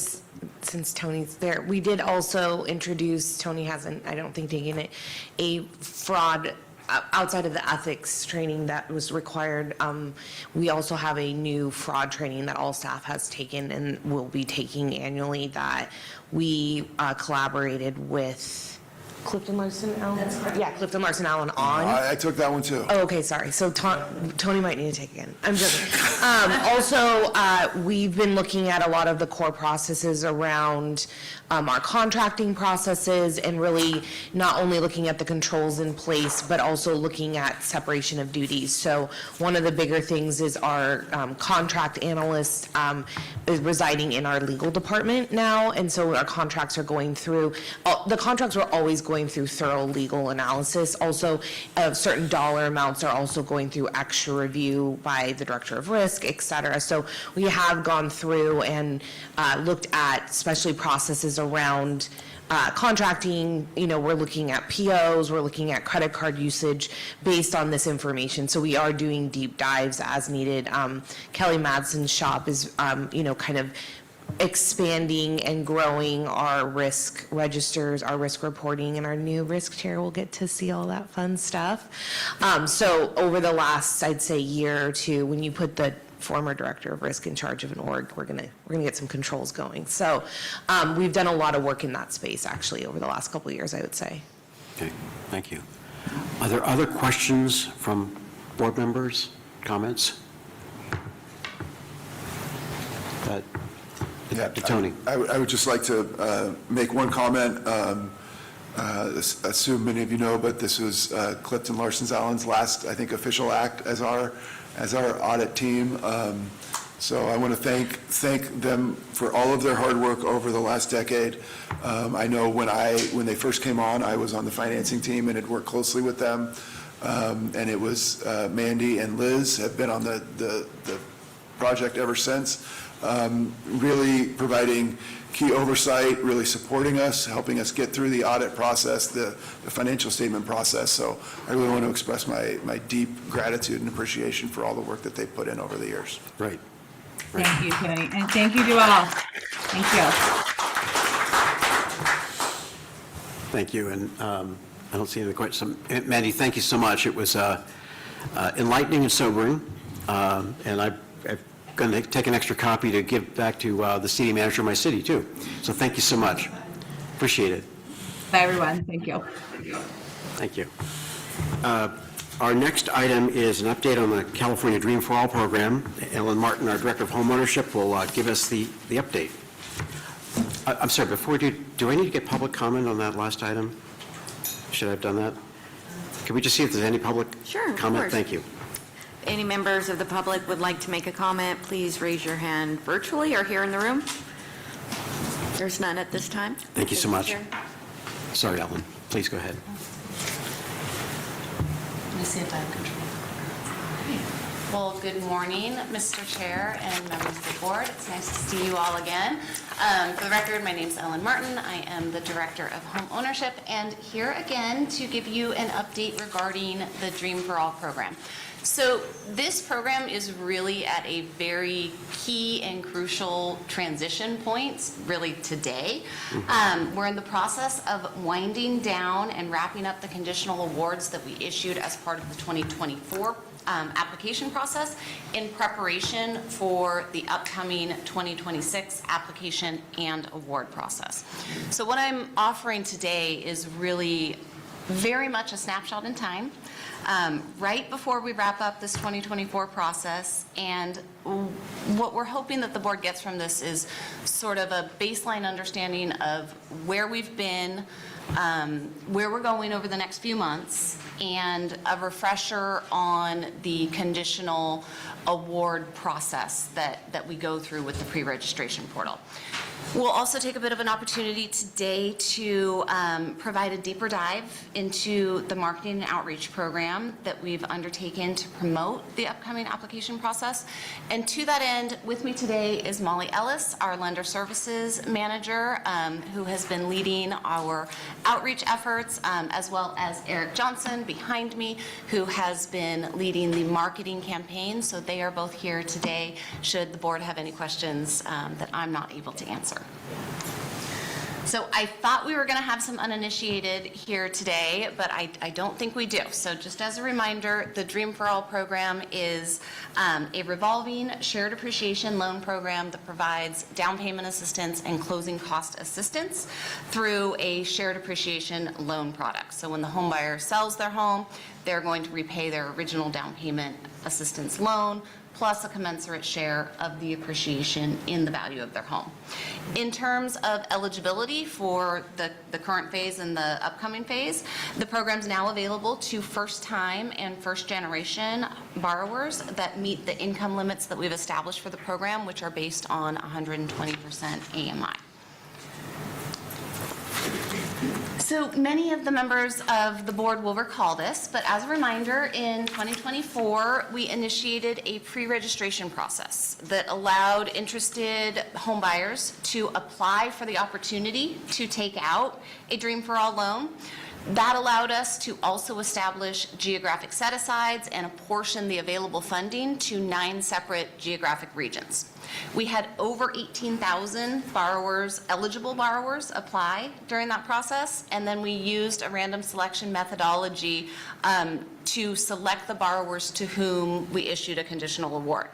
S8: since Tony's there, we did also introduce, Tony hasn't, I don't think, taken it, a fraud outside of the ethics training that was required. We also have a new fraud training that all staff has taken and will be taking annually that we collaborated with Clifton Larson Allen? That's correct. Yeah, Clifton Larson Allen on.
S5: I took that one too.
S8: Oh, okay, sorry. So Tony might need to take again. I'm joking. Also, we've been looking at a lot of the core processes around our contracting processes, and really not only looking at the controls in place, but also looking at separation of duties. So one of the bigger things is our contract analyst is residing in our legal department now, and so our contracts are going through, the contracts were always going through thorough legal analysis. Also, certain dollar amounts are also going through extra review by the director of risk, et cetera. So we have gone through and looked at especially processes around contracting. We're looking at POs, we're looking at credit card usage based on this information. So we are doing deep dives as needed. Kelly Madsen's shop is, kind of expanding and growing our risk registers, our risk reporting, and our new risk chair will get to see all that fun stuff. So over the last, I'd say, year or two, when you put the former director of risk in charge of an org, we're gonna get some controls going. So we've done a lot of work in that space actually over the last couple of years, I would say.
S1: Okay, thank you. Are there other questions from board members, comments? Tony.
S5: I would just like to make one comment. Assume many of you know, but this was Clifton Larson Allen's last, I think, official act as our audit team. So I want to thank them for all of their hard work over the last decade. I know when they first came on, I was on the financing team and had worked closely with them. And it was Mandy and Liz have been on the project ever since. Really providing key oversight, really supporting us, helping us get through the audit process, the financial statement process. So I really want to express my deep gratitude and appreciation for all the work that they've put in over the years.
S1: Right.
S6: Thank you, Tony, and thank you to all. Thank you.
S1: Thank you, and I don't see any questions. Mandy, thank you so much. It was enlightening and sobering, and I'm going to take an extra copy to give back to the city manager of my city, too. So thank you so much. Appreciate it.
S6: Bye, everyone. Thank you.
S1: Thank you. Our next item is an update on the California Dream for All program. Ellen Martin, our Director of Homeownership, will give us the update. I'm sorry, before we do I need to get public comment on that last item? Should I have done that? Can we just see if there's any public
S2: Sure, of
S1: comment?
S2: course.
S1: Thank you.
S2: Any members of the public would like to make a comment, please raise your hand virtually or here in the room. There's none at this time.
S1: Thank you so much.
S2: Chair.
S1: Sorry, Ellen. Please go ahead.
S9: Let me see if I have control. Well, good morning, Mr. Chair and members of the board. It's nice to see you all again. For the record, my name is Ellen Martin. I am the Director of Home Ownership, and here again to give you an update regarding the Dream for All program. So this program is really at a very key and crucial transition point, really today. We're in the process of winding down and wrapping up the conditional awards that we issued as part of the 2024 application process in preparation for the upcoming 2026 application and award process. So what I'm offering today is really very much a snapshot in time. Right before we wrap up this 2024 process, and what we're hoping that the board gets from this is sort of a baseline understanding of where we've been, where we're going over the next few months, and a refresher on the conditional award process that we go through with the pre-registration portal. We'll also take a bit of an opportunity today to provide a deeper dive into the marketing and outreach program that we've undertaken to promote the upcoming application process. And to that end, with me today is Molly Ellis, our lender services manager, who has been leading our outreach efforts, as well as Eric Johnson behind me, who has been leading the marketing campaign. So they are both here today should the board have any questions that I'm not able to answer. So I thought we were going to have some uninitiated here today, but I don't think we do. So just as a reminder, the Dream for All program is a revolving shared appreciation loan program that provides down payment assistance and closing cost assistance through a shared appreciation loan product. So when the home buyer sells their home, they're going to repay their original down payment assistance loan plus a commensurate share of the appreciation in the value of their home. In terms of eligibility for the current phase and the upcoming phase, the program's now available to first-time and first-generation borrowers that meet the income limits that we've established for the program, which are based on 120% AMI. So many of the members of the board will recall this, but as a reminder, in 2024, we initiated a pre-registration process that allowed interested home buyers to apply for the opportunity to take out a Dream for All loan. That allowed us to also establish geographic set-asides and apportion the available funding to 9 separate geographic regions. We had over 18,000 borrowers, eligible borrowers, apply during that process, and then we used a random selection methodology to select the borrowers to whom we issued a conditional award.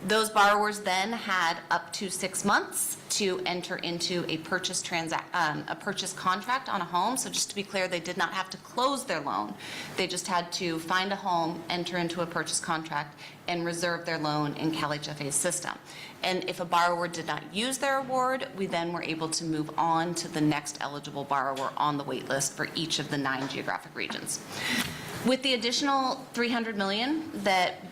S9: Those borrowers then had up to 6 months to enter into a purchase contract on a home. So just to be clear, they did not have to close their loan. They just had to find a home, enter into a purchase contract, and reserve their loan in CalHFA's system. And if a borrower did not use their award, we then were able to move on to the next eligible borrower on the wait list for each of the 9 geographic regions. With the additional $300 million that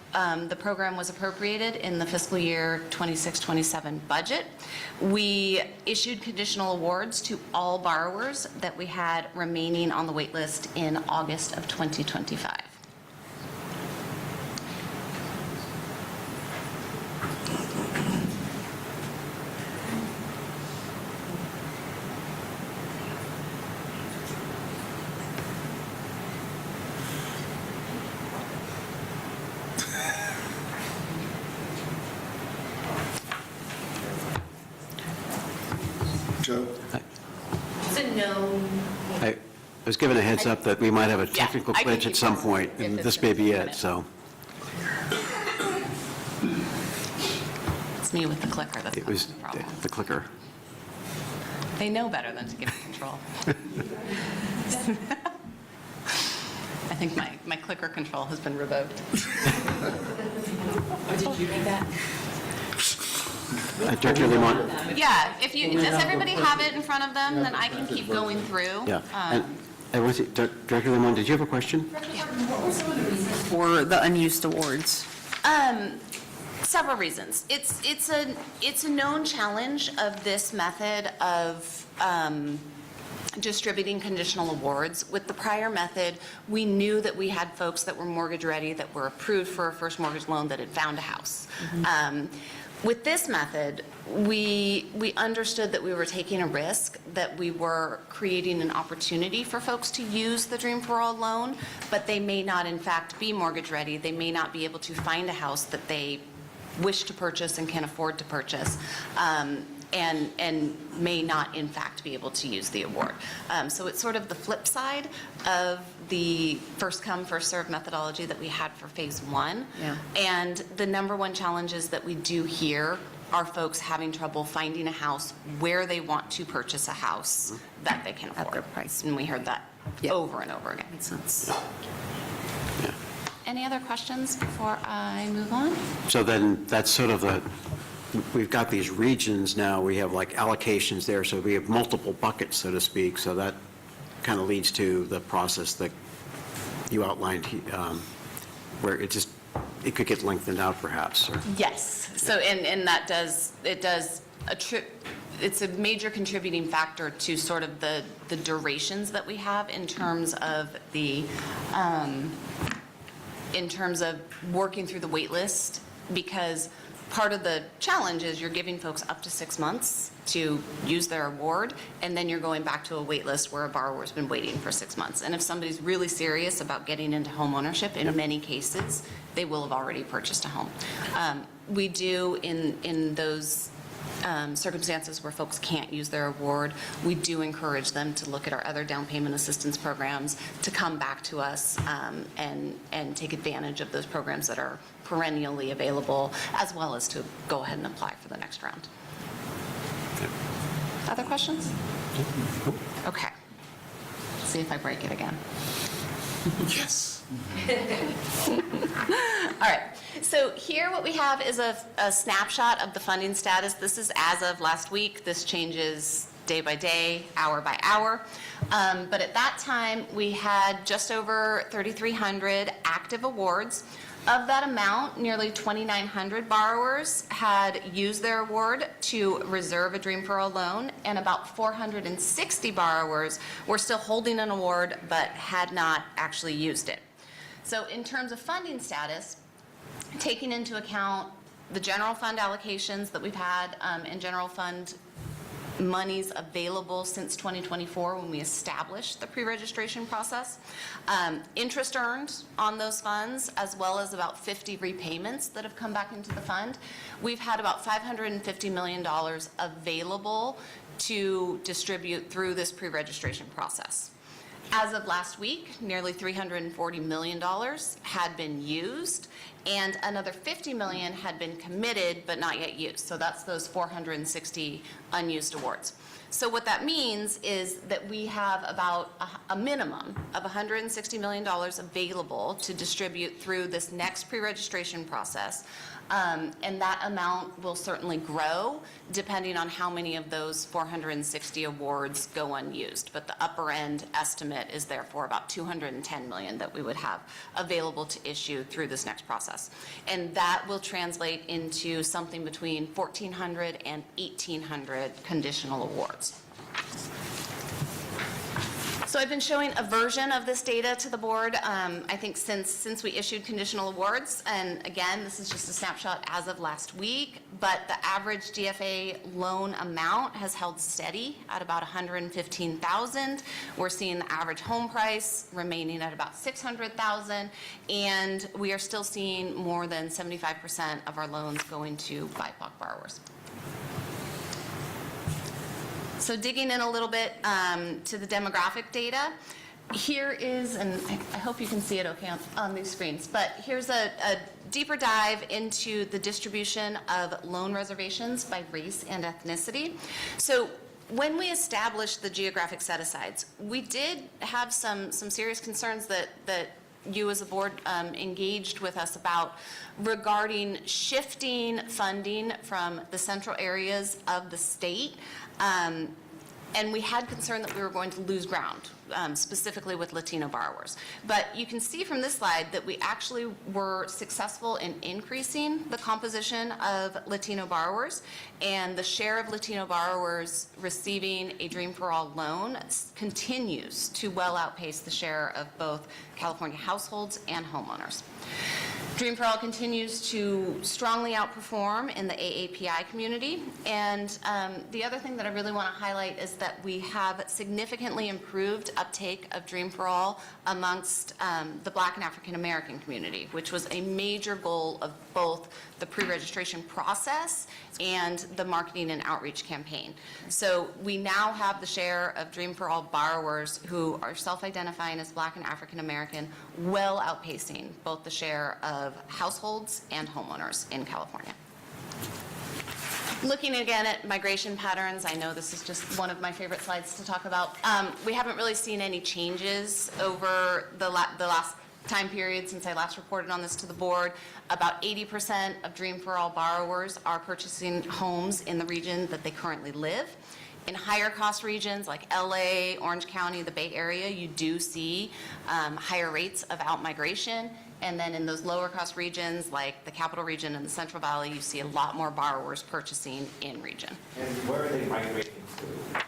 S9: the program was appropriated in the fiscal year 26-27 budget, we issued conditional awards to all borrowers that we had remaining on the wait list in August of 2025.
S5: Joe?
S9: It's a no.
S1: I was given a heads up that we might have a technical
S9: I can
S1: glitch
S9: keep
S1: at some
S9: going
S1: point,
S9: if
S1: and
S9: it's
S1: this
S9: gonna
S1: may be
S9: take a
S1: it,
S9: minute.
S1: so
S9: It's me with the clicker that's
S1: it was
S9: causing the problem.
S1: the clicker.
S9: They know better than to give me control. I think my clicker control has been revoked.
S3: Did you read that?
S1: Director Limon?
S9: Yeah, if you, does everybody have it in front of them, then I can keep going through.
S1: Yeah. And was it, Director Limon, did you have a question?
S2: For the unused awards.
S9: Several reasons. It's a known challenge of this method of distributing conditional awards. With the prior method, we knew that we had folks that were mortgage ready, that were approved for a first mortgage loan, that had found a house. With this method, we understood that we were taking a risk, that we were creating an opportunity for folks to use the Dream for All loan, but they may not in fact be mortgage ready. They may not be able to find a house that they wish to purchase and can afford to purchase, and may not in fact be able to use the award. So it's sort of the flip side of the first come, first served methodology that we had for phase 1.
S2: Yeah.
S9: And the number one challenges that we do hear are folks having trouble finding a house where they want to purchase a house that they can afford.
S2: their price.
S9: And we heard that
S2: Yeah.
S9: over and over again.
S2: Makes sense.
S9: Any other questions before I move on?
S1: So then that's sort of we've got these regions now, we have like allocations there, so we have multiple buckets, so to speak, so that kind of leads to the process that you outlined, where it could get lengthened out perhaps, or?
S9: Yes, so, and that does, it's a major contributing factor to sort of the durations that we have in terms of working through the wait list, because part of the challenge is you're giving folks up to 6 months to use their award, and then you're going back to a wait list where a borrower's been waiting for 6 months. And if somebody's really serious about getting into home ownership, in many cases, they will have already purchased a home. We do, in those circumstances where folks can't use their award, we do encourage them to look at our other down payment assistance programs, to come back to us and take advantage of those programs that are perennially available, as well as to go ahead and apply for the next round. Other questions? Okay. Let's see if I break it again.
S5: Yes.
S9: All right, so here what we have is a snapshot of the funding status. This is as of last week. This changes day by day, hour by hour. But at that time, we had just over 3,300 active awards. Of that amount, nearly 2,900 borrowers had used their award to reserve a Dream for All loan, and about 460 borrowers were still holding an award but had not actually used it. So in terms of funding status, taking into account the general fund allocations that we've had and general fund monies available since 2024 when we established the pre-registration process, interest earned on those funds, as well as about 50 repayments that have come back into the fund, we've had about $550 million available to distribute through this pre-registration process. As of last week, nearly $340 million had been used, and another $50 million had been committed but not yet used. So that's those 460 unused awards. So what that means is that we have about a minimum of $160 million available to distribute through this next pre-registration process. And that amount will certainly grow depending on how many of those 460 awards go unused. But the upper end estimate is therefore about $210 million that we would have available to issue through this next process. And that will translate into something between 1,400 and 1,800 conditional awards. So I've been showing a version of this data to the board, I think since we issued conditional awards. And again, this is just a snapshot as of last week, but the average DFA loan amount has held steady at about $115,000. We're seeing the average home price remaining at about $600,000, and we are still seeing more than 75% of our loans going to BIPOC borrowers. So digging in a little bit to the demographic data, here is, and I hope you can see it okay on these screens, but here's a deeper dive into the distribution of loan reservations by race and ethnicity. So when we established the geographic set-asides, we did have some serious concerns that you as a board engaged with us about regarding shifting funding from the central areas of the state. And we had concern that we were going to lose ground, specifically with Latino borrowers. But you can see from this slide that we actually were successful in increasing the composition of Latino borrowers, and the share of Latino borrowers receiving a Dream for All loan continues to well outpace the share of both California households and homeowners. Dream for All continues to strongly outperform in the AAPI community. And the other thing that I really want to highlight is that we have significantly improved uptake of Dream for All amongst the Black and African American community, which was a major goal of both the pre-registration process and the marketing and outreach campaign. So we now have the share of Dream for All borrowers who are self-identifying as Black and African American well outpacing both the share of households and homeowners in California. Looking again at migration patterns, I know this is just one of my favorite slides to talk about. We haven't really seen any changes over the last time period since I last reported on this to the board. About 80% of Dream for All borrowers are purchasing homes in the region that they currently live. In higher cost regions like LA, Orange County, the Bay Area, you do see higher rates of out-migration. And then in those lower cost regions like the Capital Region and the Central Valley, you see a lot more borrowers purchasing in region.
S7: And where are they migrating to?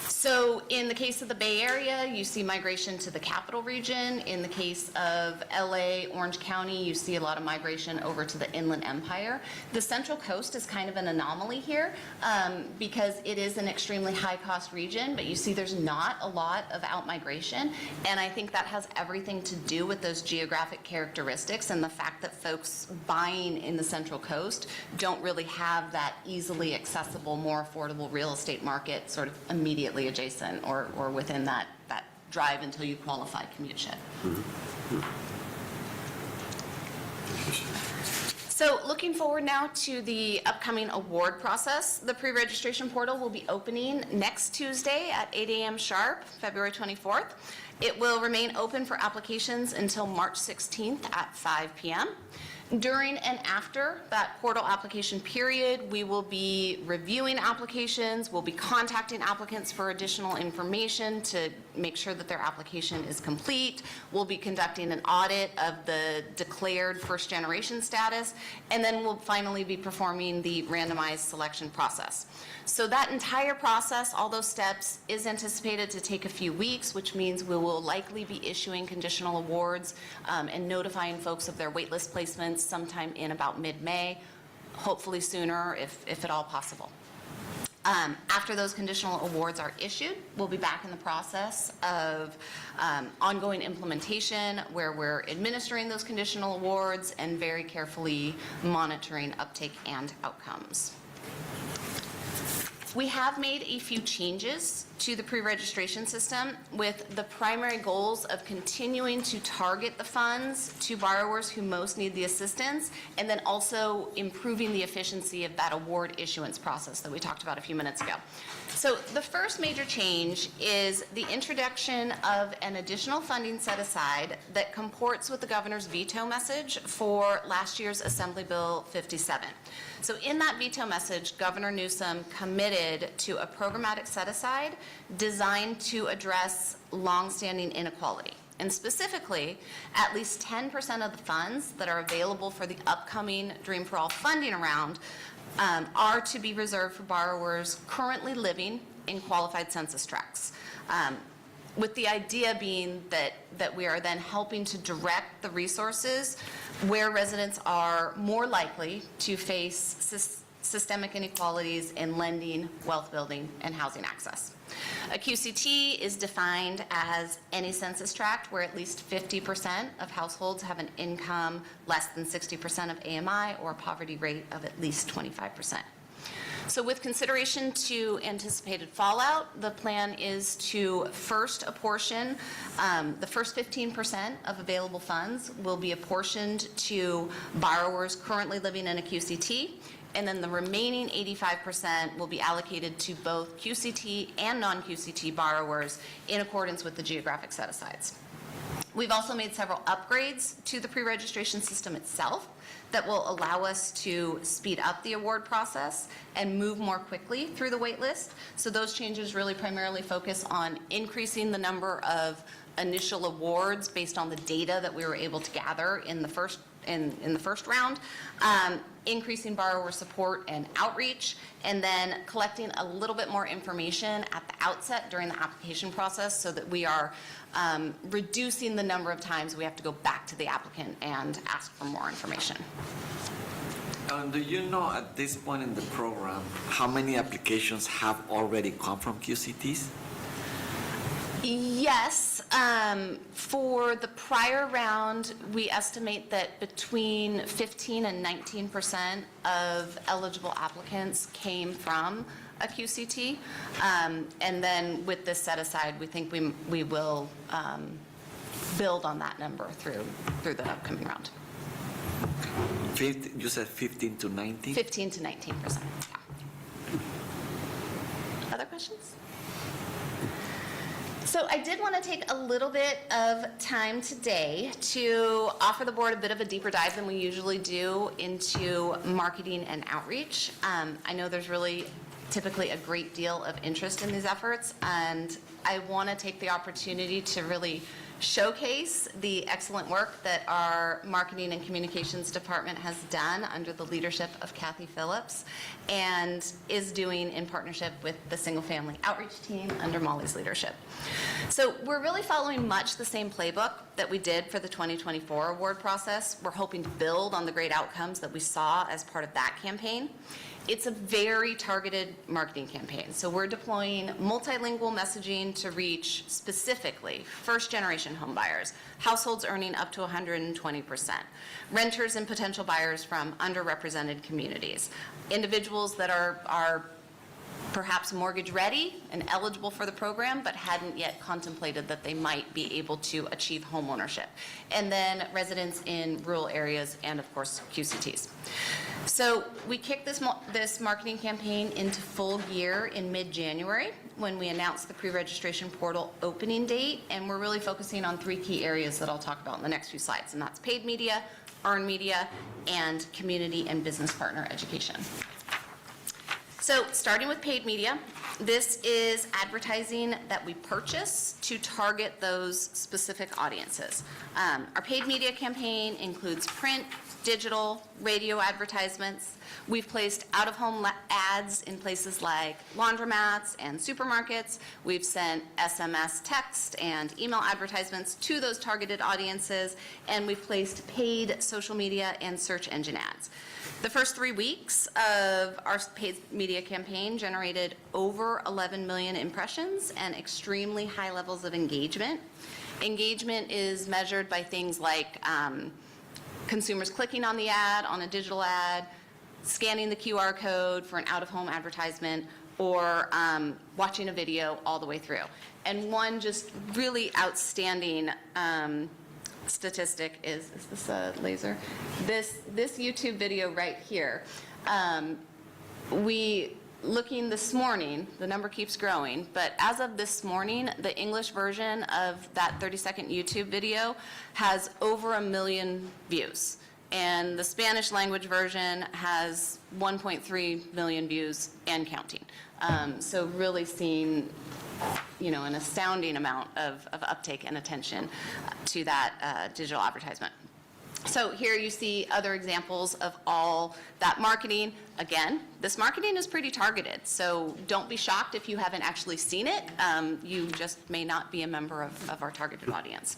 S9: So in the case of the Bay Area, you see migration to the Capital Region. In the case of LA, Orange County, you see a lot of migration over to the Inland Empire. The Central Coast is kind of an anomaly here because it is an extremely high-cost region, but you see there's not a lot of out-migration. And I think that has everything to do with those geographic characteristics and the fact that folks buying in the Central Coast don't really have that easily accessible, more affordable real estate market sort of immediately adjacent or within that drive until you qualify commute shed. So looking forward now to the upcoming award process. The pre-registration portal will be opening next Tuesday at 8 a.m. sharp, February 24th. It will remain open for applications until March 16th at 5 p.m. During and after that portal application period, we will be reviewing applications, we'll be contacting applicants for additional information to make sure that their application is complete. We'll be conducting an audit of the declared first generation status, and then we'll finally be performing the randomized selection process. So that entire process, all those steps, is anticipated to take a few weeks, which means we will likely be issuing conditional awards and notifying folks of their waitlist placements sometime in about mid-May, hopefully sooner if at all possible. After those conditional awards are issued, we'll be back in the process of ongoing implementation where we're administering those conditional awards and very carefully monitoring uptake and outcomes. We have made a few changes to the pre-registration system with the primary goals of continuing to target the funds to borrowers who most need the assistance, and then also improving the efficiency of that award issuance process that we talked about a few minutes ago. So the first major change is the introduction of an additional funding set aside that comports with the governor's veto message for last year's Assembly Bill 57. So in that veto message, Governor Newsom committed to a programmatic set-aside designed to address longstanding inequality. And specifically, at least 10% of the funds that are available for the upcoming Dream for All funding round are to be reserved for borrowers currently living in qualified census tracts. With the idea being that we are then helping to direct the resources where residents are more likely to face systemic inequalities in lending, wealth building, and housing access. A QCT is defined as any census tract where at least 50% of households have an income less than 60% of AMI or a poverty rate of at least 25%. So with consideration to anticipated fallout, the plan is to first apportion, the first 15% of available funds will be apportioned to borrowers currently living in a QCT, and then the remaining 85% will be allocated to both QCT and non-QCT borrowers in accordance with the geographic set-asides. We've also made several upgrades to the pre-registration system itself that will allow us to speed up the award process and move more quickly through the wait list. So those changes really primarily focus on increasing the number of initial awards based on the data that we were able to gather in the first round, increasing borrower support and outreach, and then collecting a little bit more information at the outset during the application process so that we are reducing the number of times we have to go back to the applicant and ask for more information.
S10: Do you know at this point in the program how many applications have already come from QCTs?
S9: Yes, for the prior round, we estimate that between 15 and 19% of eligible applicants came from a QCT. And then with this set aside, we think we will build on that number through the upcoming round.
S10: You said 15 to 19?
S9: 15 to 19%. Yeah. Other questions? So I did want to take a little bit of time today to offer the board a bit of a deeper dive than we usually do into marketing and outreach. I know there's really typically a great deal of interest in these efforts, and I want to take the opportunity to really showcase the excellent work that our marketing and communications department has done under the leadership of Kathy Phillips and is doing in partnership with the single family outreach team under Molly's leadership. So we're really following much the same playbook that we did for the 2024 award process. We're hoping to build on the great outcomes that we saw as part of that campaign. It's a very targeted marketing campaign. So we're deploying multilingual messaging to reach specifically first-generation home buyers, households earning up to 120%, renters and potential buyers from underrepresented communities, individuals that are perhaps mortgage ready and eligible for the program, but hadn't yet contemplated that they might be able to achieve home ownership. And then residents in rural areas and of course QCTs. So we kicked this marketing campaign into full gear in mid-January when we announced the pre-registration portal opening date, and we're really focusing on 3 key areas that I'll talk about in the next few slides, and that's paid media, earned media, and community and business partner education. So starting with paid media, this is advertising that we purchase to target those specific audiences. Our paid media campaign includes print, digital, radio advertisements. We've placed out-of-home ads in places like laundromats and supermarkets. We've sent SMS text and email advertisements to those targeted audiences, and we've placed paid social media and search engine ads. The first 3 weeks of our paid media campaign generated over 11 million impressions and extremely high levels of engagement. Engagement is measured by things like consumers clicking on the ad, on a digital ad, scanning the QR code for an out-of-home advertisement, or watching a video all the way through. And one just really outstanding statistic is this a laser? This YouTube video right here. Looking this morning, the number keeps growing, but as of this morning, the English version of that 30-second YouTube video has over 1 million views. And the Spanish language version has 1.3 million views and counting. So really seeing, an astounding amount of uptake and attention to that digital advertisement. So here you see other examples of all that marketing. Again, this marketing is pretty targeted, so don't be shocked if you haven't actually seen it. You just may not be a member of our targeted audience.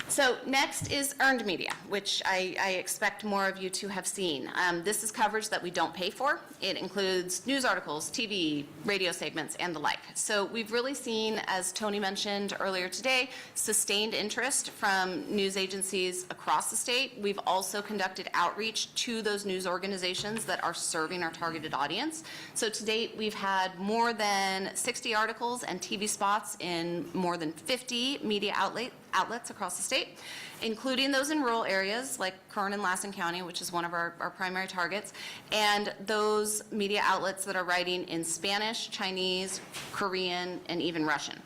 S9: So next is earned media, which I expect more of you to have seen. This is coverage that we don't pay for. It includes news articles, TV, radio segments, and the like. So we've really seen, as Tony mentioned earlier today, sustained interest from news agencies across the state. We've also conducted outreach to those news organizations that are serving our targeted audience. So to date, we've had more than 60 articles and TV spots in more than 50 media outlets across the state, including those in rural areas like Kern and Lassen County, which is one of our primary targets, and those media outlets that are writing in Spanish, Chinese, Korean, and even Russian.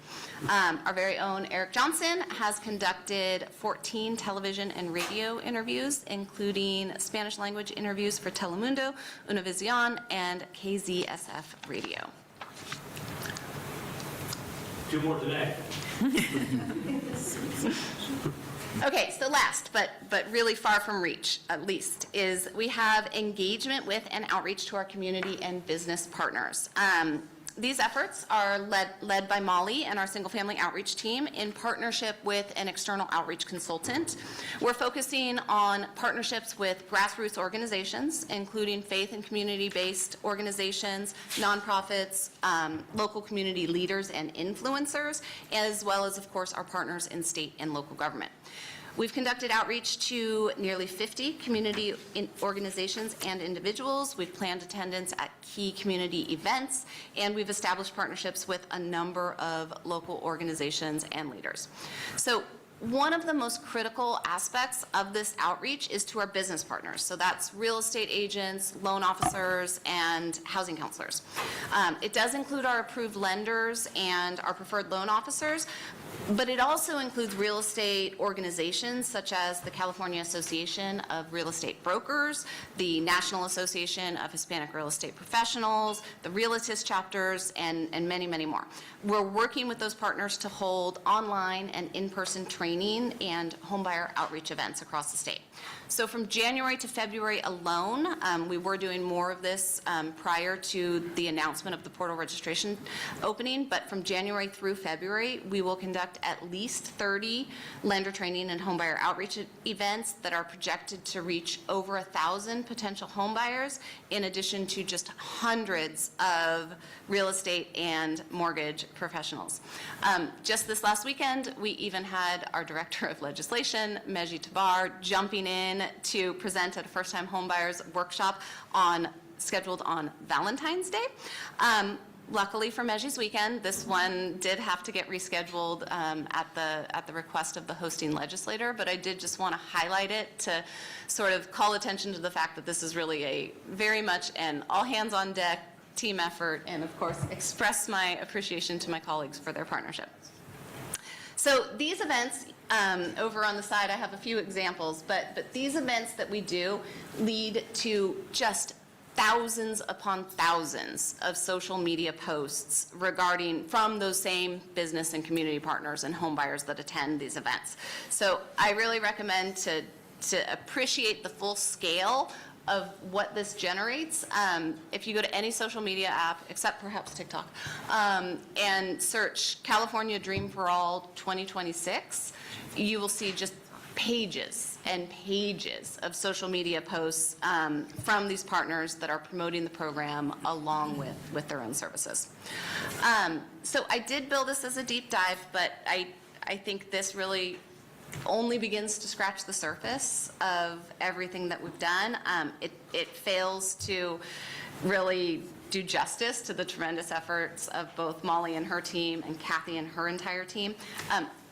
S9: Our very own Eric Johnson has conducted 14 television and radio interviews, including Spanish language interviews for Telemundo, Univision, and KZSF Radio.
S11: 2 more today.
S9: Okay, so last, but really far from reach, at least, is we have engagement with and outreach to our community and business partners. These efforts are led by Molly and our single-family outreach team in partnership with an external outreach consultant. We're focusing on partnerships with grassroots organizations, including faith and community-based organizations, nonprofits, local community leaders and influencers, as well as, of course, our partners in state and local government. We've conducted outreach to nearly 50 community organizations and individuals. We've planned attendance at key community events, and we've established partnerships with a number of local organizations and leaders. So one of the most critical aspects of this outreach is to our business partners. So that's real estate agents, loan officers, and housing counselors. It does include our approved lenders and our preferred loan officers, but it also includes real estate organizations such as the California Association of Real Estate Brokers, the National Association of Hispanic Real Estate Professionals, the Realtist chapters, and many, many more. We're working with those partners to hold online and in-person training and homebuyer outreach events across the state. So from January to February alone, we were doing more of this prior to the announcement of the portal registration opening, but from January through February, we will conduct at least 30 lender training and homebuyer outreach events that are projected to reach over 1,000 potential homebuyers, in addition to just hundreds of real estate and mortgage professionals. Just this last weekend, we even had our Director of Legislation, Meji Tabar, jumping in to present at a first-time homebuyers workshop scheduled on Valentine's Day. Luckily for Meji's weekend, this one did have to get rescheduled at the request of the hosting legislator, but I did just want to highlight it to sort of call attention to the fact that this is really a very much an all-hands-on-deck team effort, and of course express my appreciation to my colleagues for their partnership. So these events, over on the side I have a few examples, but these events that we do lead to just thousands upon thousands of social media posts from those same business and community partners and home buyers that attend these events. So I really recommend to appreciate the full scale of what this generates. If you go to any social media app, except perhaps TikTok, and search California Dream for All 2026, you will see just pages and pages of social media posts from these partners that are promoting the program along with their own services. So I did bill this as a deep dive, but I think this really only begins to scratch the surface of everything that we've done. It fails to really do justice to the tremendous efforts of both Molly and her team and Kathy and her entire team.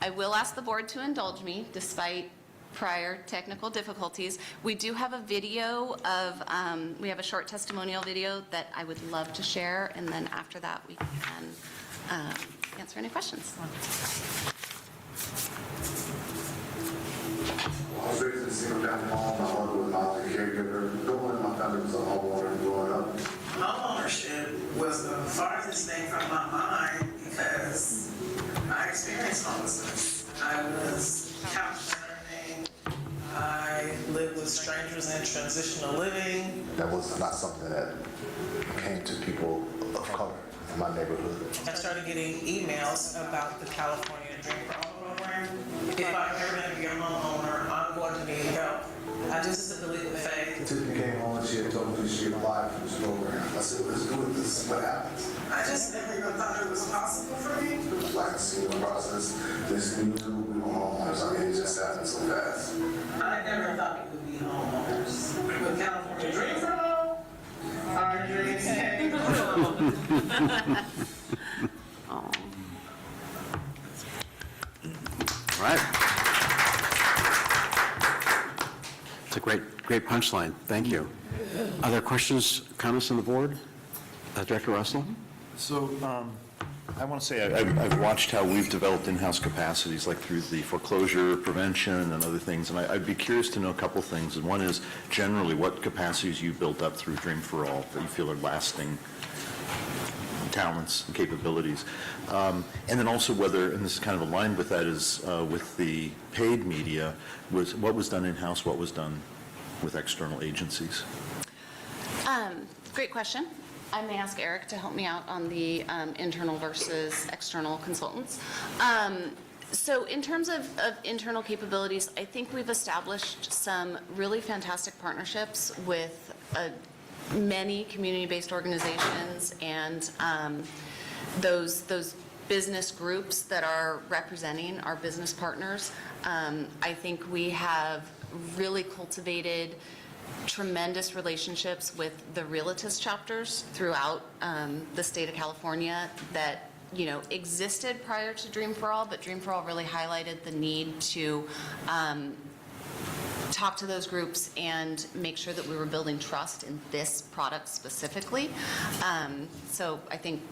S9: I will ask the board to indulge me despite prior technical difficulties. We do have a video of, we have a short testimonial video that I would love to share, and then after that we can answer any questions.
S11: I was raised in a single-family home. My mother was not a caregiver. No one in my family was a homeowner growing up.
S12: Homeownership was the farthest thing from my mind because I experienced homelessness. I was couch surfing. I lived with strangers in transitional living.
S11: That was not something that came to people of color in my neighborhood.
S12: I started getting emails about the California Dream for All program. If I'm ever going to be a homeowner, I'm going to need help. I just took the leap of faith.
S11: Tiffany came on and she had told me she applied for this program. I said, let's do it. This is what happens.
S12: I just never even thought it was possible for me.
S11: It was like a single process. This new we were homeowners. I mean, it just happened so fast.
S12: I never thought we would be homeowners. With California Dream for All, our dreams came true.
S1: All right. It's a great punchline. Thank you. Other questions, comments on the board? Director Russell?
S13: So I want to say I've watched how we've developed in-house capacities, like through the foreclosure prevention and other things, and I'd be curious to know a couple things. And one is generally what capacities you built up through Dream for All that you feel are lasting talents and capabilities. And then also whether, and this is kind of aligned with that, is with the paid media, was what was done in-house, what was done with external agencies?
S9: Great question. I may ask Eric to help me out on the internal versus external consultants. So in terms of internal capabilities, I think we've established some really fantastic partnerships with many community-based organizations and those business groups that are representing our business partners. I think we have really cultivated tremendous relationships with the Realtist chapters throughout the state of California that existed prior to Dream for All, but Dream for All really highlighted the need to talk to those groups and make sure that we were building trust in this product specifically. So I think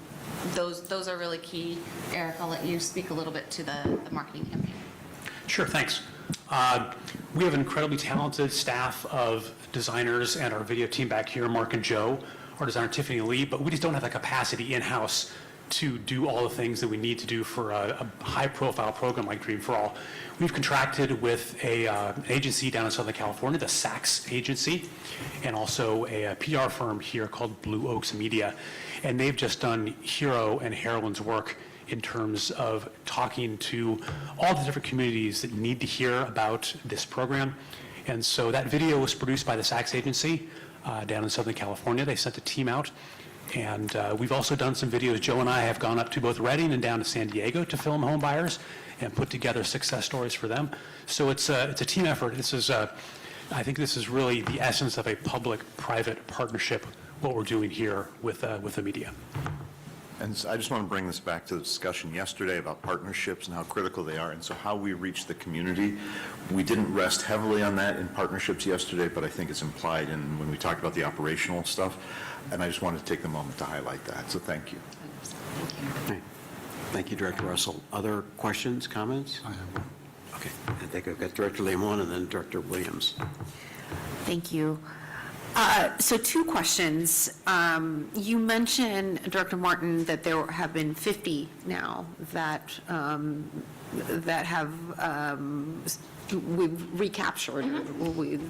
S9: those are really key. Eric, I'll let you speak a little bit to the marketing campaign.
S14: Sure, thanks. We have an incredibly talented staff of designers and our video team back here, Mark and Joe, our designer Tiffany Lee, but we just don't have the capacity in-house to do all the things that we need to do for a high-profile program like Dream for All. We've contracted with an agency down in Southern California, the Saks Agency, and also a PR firm here called Blue Oaks Media, and they've just done hero and heroine's work in terms of talking to all the different communities that need to hear about this program. And so that video was produced by the Saks Agency down in Southern California. They sent a team out. And we've also done some videos. Joe and I have gone up to both Redding and down to San Diego to film home buyers and put together success stories for them. So it's a team effort. I think this is really the essence of a public-private partnership, what we're doing here with the media.
S13: And so I just want to bring this back to the discussion yesterday about partnerships and how critical they are, and so how we reach the community. We didn't rest heavily on that in partnerships yesterday, but I think it's implied in when we talked about the operational stuff, and I just wanted to take the moment to highlight that, so thank you.
S1: Okay. Thank you, Director Russell. Other questions, comments? I have one. Okay, I think I've got Director Limon and then Director Williams.
S15: Thank you. So 2 questions. You mentioned, Director Martin, that there have been 50 now that have we've recaptured,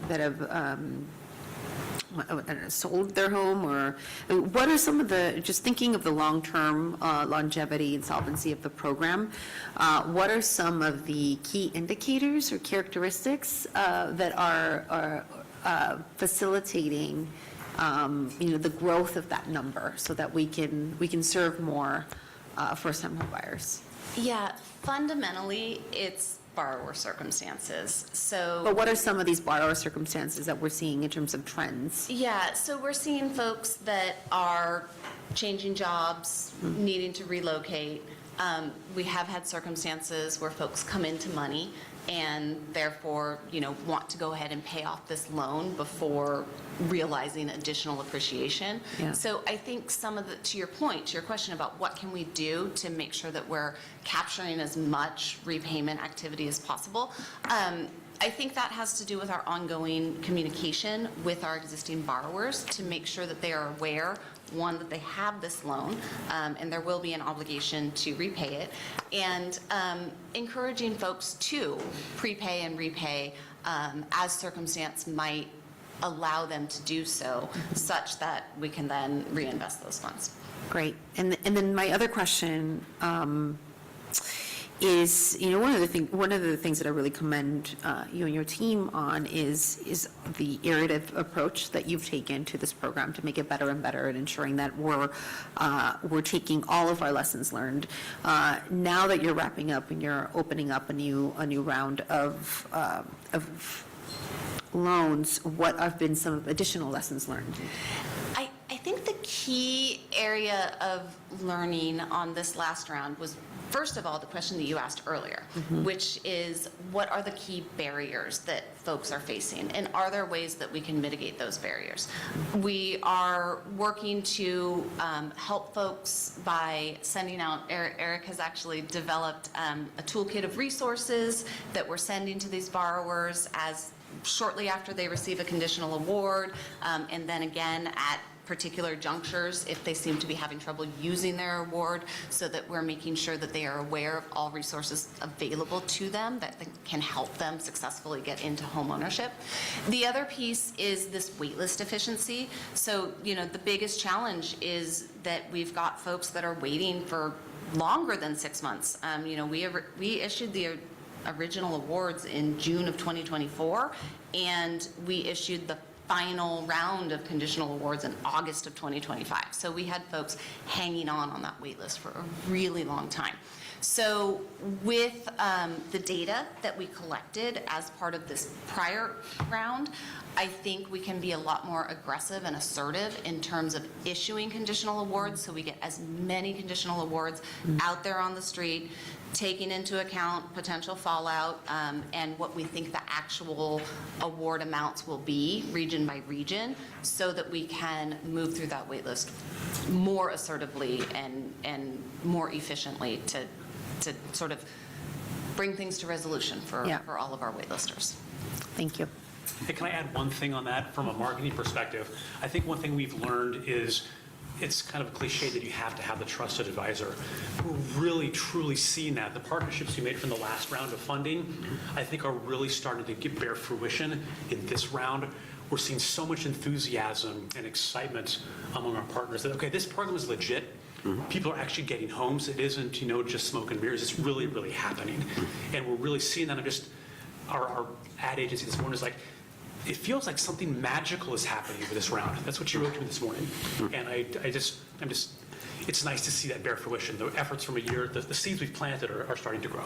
S15: that have sold their home, or what are some of the, just thinking of the long-term longevity and solvency of the program, what are some of the key indicators or characteristics that are facilitating, the growth of that number so that we can serve more first-time home buyers?
S9: Yeah, fundamentally, it's borrower circumstances. So,
S15: But what are some of these borrower circumstances that we're seeing in terms of trends?
S9: yeah, so we're seeing folks that are changing jobs, needing to relocate. We have had circumstances where folks come into money and therefore, want to go ahead and pay off this loan before realizing additional appreciation.
S15: Yeah.
S9: So I think to your point, to your question about what can we do to make sure that we're capturing as much repayment activity as possible, I think that has to do with our ongoing communication with our existing borrowers to make sure that they are aware, one, that they have this loan, and there will be an obligation to repay it, and encouraging folks to prepay and repay as circumstance might allow them to do so, such that we can then reinvest those funds.
S15: Great. And then my other question is, one of the things that I really commend you and your team on is the iterative approach that you've taken to this program to make it better and better, and ensuring that we're taking all of our lessons learned. Now that you're wrapping up and you're opening up a new round of loans, what have been some additional lessons learned?
S9: I think the key area of learning on this last round was, first of all, the question that you asked earlier, which is, what are the key barriers that folks are facing, and are there ways that we can mitigate those barriers? We are working to help folks by sending out, Eric has actually developed a toolkit of resources that we're sending to these borrowers as shortly after they receive a conditional award, and then again at particular junctures if they seem to be having trouble using their award, so that we're making sure that they are aware of all resources available to them that can help them successfully get into home ownership. The other piece is this waitlist efficiency. So, the biggest challenge is that we've got folks that are waiting for longer than 6 months. We issued the original awards in June of 2024, and we issued the final round of conditional awards in August of 2025. So we had folks hanging on that wait list for a really long time. So with the data that we collected as part of this prior round, I think we can be a lot more aggressive and assertive in terms of issuing conditional awards, so we get as many conditional awards out there on the street, taking into account potential fallout and what we think the actual award amounts will be region by region, so that we can move through that wait list more assertively and more efficiently to sort of bring things to resolution for all of our waitlisters.
S15: Thank you.
S14: Hey, can I add one thing on that from a marketing perspective? I think one thing we've learned is it's kind of a cliche that you have to have the trusted advisor. We're really, truly seeing that. The partnerships we made from the last round of funding, I think are really starting to bear fruition in this round. We're seeing so much enthusiasm and excitement among our partners that, okay, this program is legit. People are actually getting homes. It isn't, just smoke and mirrors. It's really, really happening. And we're really seeing that. Our ad agency this morning is like, it feels like something magical is happening with this round. That's what you wrote to me this morning. And it's nice to see that bear fruition. The efforts from a year, the seeds we've planted are starting to grow.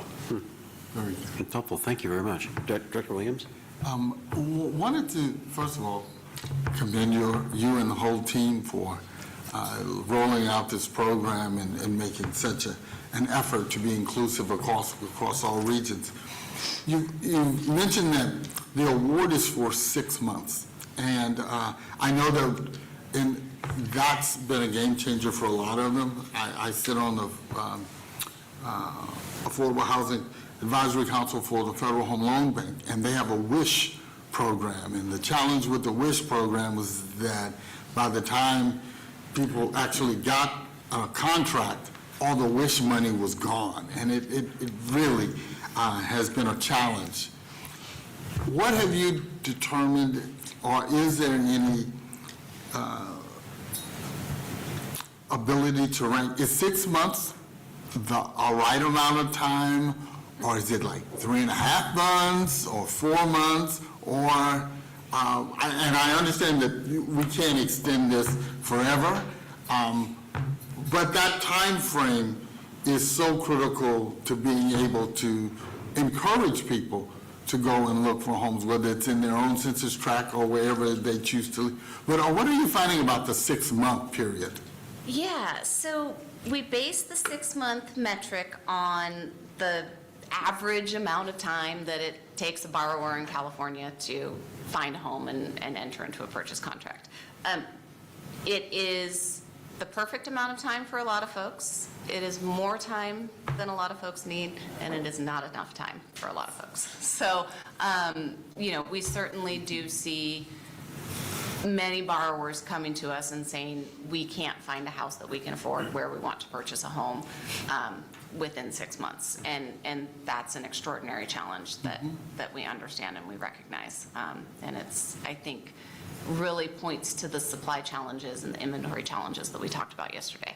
S1: Very good. Helpful. Thank you very much. Director Williams?
S4: Wanted to, first of all, commend you and the whole team for rolling out this program and making such an effort to be inclusive across all regions. You mentioned that the award is for 6 months, and I know that that's been a game changer for a lot of them. I sit on the Affordable Housing Advisory Council for the Federal Home Loan Bank, and they have a WISH program, and the challenge with the WISH program was that by the time people actually got a contract, all the WISH money was gone, and it really has been a challenge. What have you determined, or is there any ability to rank? Is 6 months a right amount of time, or is it like 3.5 months, or 4 months, or, and I understand that we can't extend this forever, but that time frame is so critical to being able to encourage people to go and look for homes, whether it's in their own census tract or wherever they choose to. But what are you finding about the 6-month period?
S9: Yeah, so we base the 6-month metric on the average amount of time that it takes a borrower in California to find a home and enter into a purchase contract. It is the perfect amount of time for a lot of folks. It is more time than a lot of folks need, and it is not enough time for a lot of folks. So, we certainly do see many borrowers coming to us and saying, we can't find a house that we can afford where we want to purchase a home within 6 months. And that's an extraordinary challenge that we understand and we recognize. And it's, I think, really points to the supply challenges and the inventory challenges that we talked about yesterday,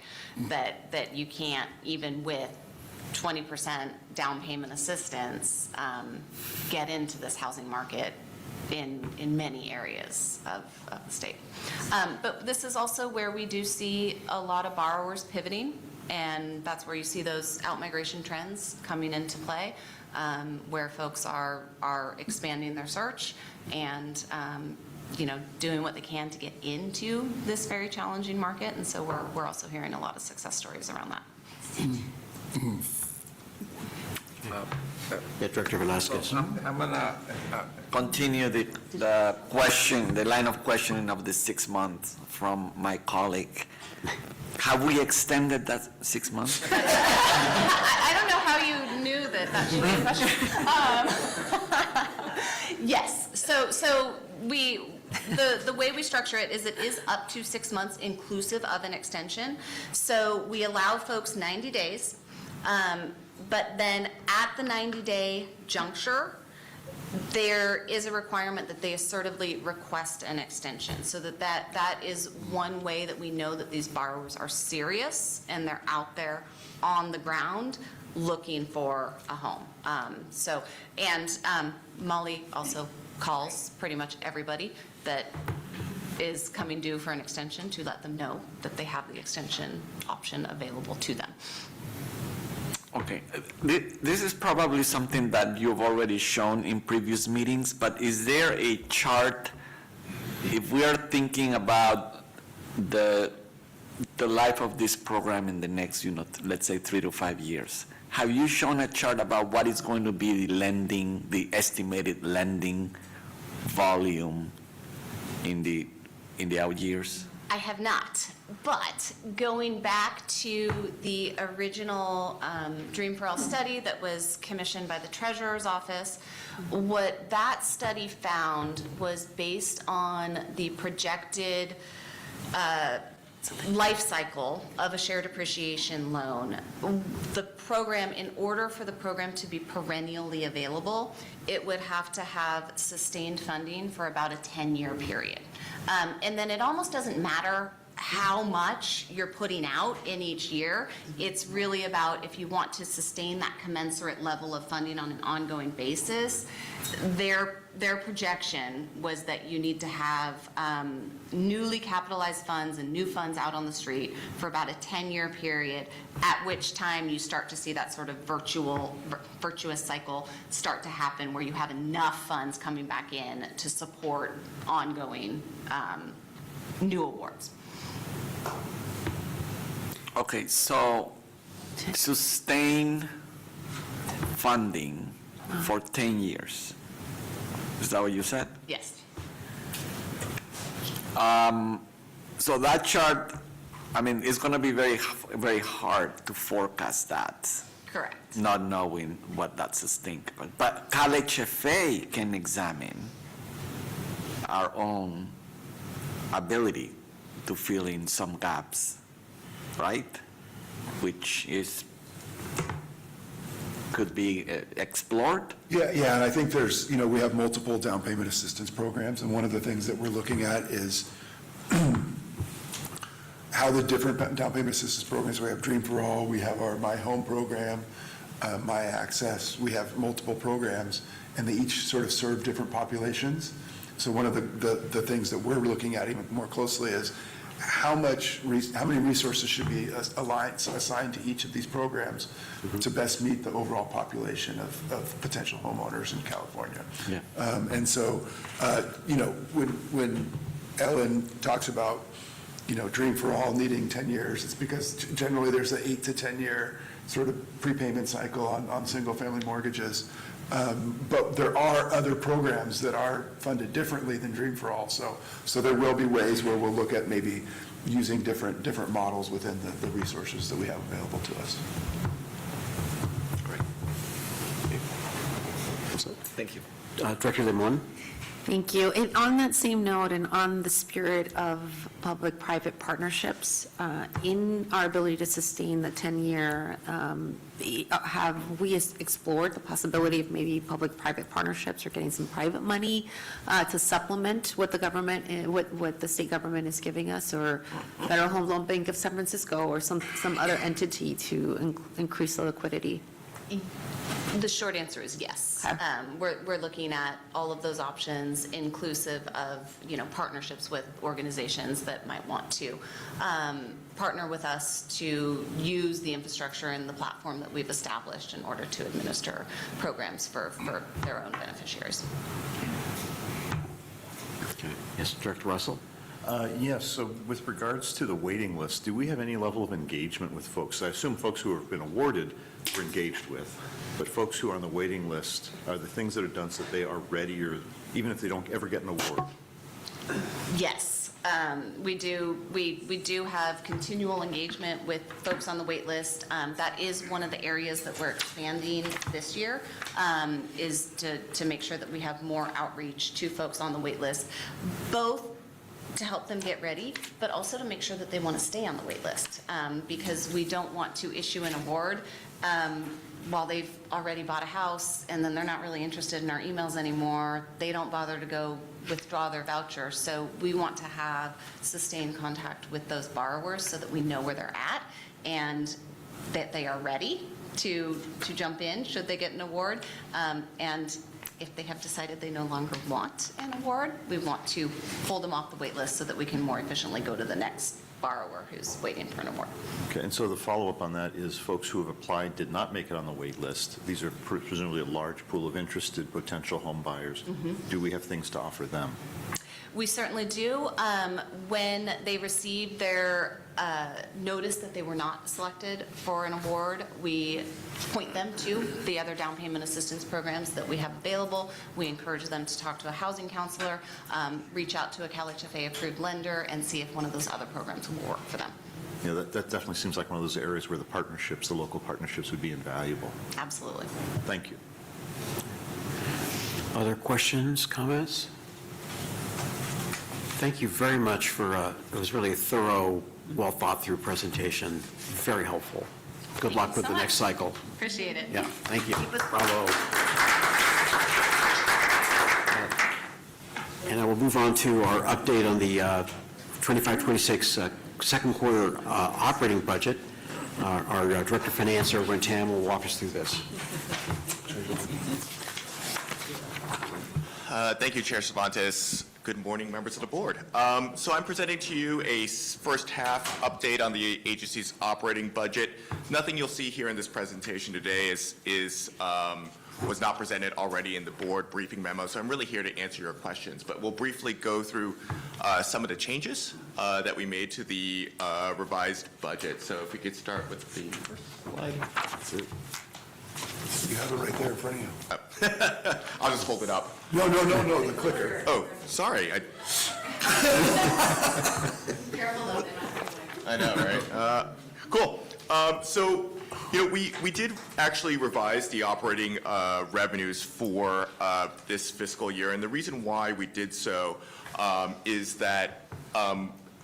S9: that you can't, even with 20% down payment assistance, get into this housing market in many areas of the state. But this is also where we do see a lot of borrowers pivoting, and that's where you see those out-migration trends coming into play, where folks are expanding their search and doing what they can to get into this very challenging market. And so we're also hearing a lot of success stories around that.
S1: Director Velasquez.
S10: I'm going to continue the line of questioning of the 6 months from my colleague. Have we extended that 6 months?
S9: I don't know how you knew that should be a question. Yes. So the way we structure it is up to 6 months inclusive of an extension. So we allow folks 90 days. But then at the 90-day juncture, there is a requirement that they assertively request an extension, so that is one way that we know that these borrowers are serious and they're out there on the ground looking for a home. Molly also calls pretty much everybody that is coming due for an extension to let them know that they have the extension option available to them.
S10: Okay, this is probably something that you've already shown in previous meetings, but is there a chart, if we are thinking about the life of this program in the next, let's say 3 to 5 years, have you shown a chart about what is going to be the estimated lending volume in the out years?
S9: I have not, but going back to the original Dream for All study that was commissioned by the Treasurer's Office, what that study found was based on the projected life cycle of a shared appreciation loan. The program, in order for the program to be perennially available, it would have to have sustained funding for about a 10-year period. And then it almost doesn't matter how much you're putting out in each year. It's really about if you want to sustain that commensurate level of funding on an ongoing basis. Their projection was that you need to have newly capitalized funds and new funds out on the street for about a 10-year period, at which time you start to see that sort of virtuous cycle start to happen where you have enough funds coming back in to support ongoing new awards.
S10: Okay, so sustain funding for 10 years. Is that what you said?
S9: Yes.
S10: So that chart, it's going to be very, very hard to forecast that,
S9: Correct.
S10: not knowing what that's sustained. But CalHFA can examine our own ability to fill in some gaps, right? Which could be explored.
S5: Yeah, and I think there's, we have multiple down payment assistance programs, and one of the things that we're looking at is how the different down payment assistance programs, we have Dream for All, we have our My Home program, My Access, we have multiple programs, and they each sort of serve different populations. So one of the things that we're looking at even more closely is how many resources should be assigned to each of these programs to best meet the overall population of potential homeowners in California.
S10: Yeah.
S5: And so, when Ellen talks about, Dream for All needing 10 years, it's because generally there's an 8 to 10 year sort of prepayment cycle on single family mortgages. But there are other programs that are funded differently than Dream for All. So there will be ways where we'll look at maybe using different models within the resources that we have available to us.
S1: Great.
S10: Thank you.
S1: Director Lemoine?
S15: Thank you. And on that same note, and on the spirit of public-private partnerships, in our ability to sustain the 10-year, have we explored the possibility of maybe public-private partnerships or getting some private money to supplement what the government, what the state government is giving us, or Federal Home Loan Bank of San Francisco, or some other entity to increase the liquidity?
S9: The short answer is yes.
S15: Okay.
S9: We're looking at all of those options, inclusive of, partnerships with organizations that might want to partner with us to use the infrastructure and the platform that we've established in order to administer programs for their own beneficiaries.
S1: Okay. Yes, Director Russell?
S13: Yes, so with regards to the waiting list, do we have any level of engagement with folks? I assume folks who have been awarded we're engaged with, but folks who are on the waiting list, are the things that are done so that they are ready, or even if they don't ever get an award?
S9: Yes, we do. We do have continual engagement with folks on the wait list. That is one of the areas that we're expanding this year, is to make sure that we have more outreach to folks on the wait list, both to help them get ready, but also to make sure that they want to stay on the wait list, because we don't want to issue an award while they've already bought a house and then they're not really interested in our emails anymore. They don't bother to go withdraw their voucher. So we want to have sustained contact with those borrowers so that we know where they're at and that they are ready to jump in should they get an award. And if they have decided they no longer want an award, we want to pull them off the wait list so that we can more efficiently go to the next borrower who's waiting for an award.
S13: Okay, and so the follow-up on that is folks who have applied did not make it on the wait list. These are presumably a large pool of interested potential home buyers. Do we have things to offer them?
S9: We certainly do. When they received their notice that they were not selected for an award, we point them to the other down payment assistance programs that we have available. We encourage them to talk to a housing counselor, reach out to a CalHFA approved lender, and see if one of those other programs will work for them.
S13: Yeah, that definitely seems like one of those areas where the partnerships, the local partnerships would be invaluable.
S9: Absolutely.
S13: Thank you.
S1: Other questions, comments? Thank you very much for, it was really a thorough, well-thought-through presentation, very helpful. Good luck with the next cycle.
S9: Appreciate it.
S1: Yeah, thank you. Bravo. And I will move on to our update on the 25-26 second quarter operating budget. Our Director of Finance, Erwin Tam, will walk us through this.
S16: Thank you, Chair Cervantes. Good morning, members of the board. So I'm presenting to you a first half update on the agency's operating budget. Nothing you'll see here in this presentation today was not presented already in the board briefing memo, so I'm really here to answer your questions. But we'll briefly go through some of the changes that we made to the revised budget. So if we could start with the first slide.
S5: That's it. You have it right there in front of you.
S16: I'll just hold it up.
S5: No, the clicker.
S16: Oh, sorry. I know, right? Cool. So, we did actually revise the operating revenues for this fiscal year, and the reason why we did so is that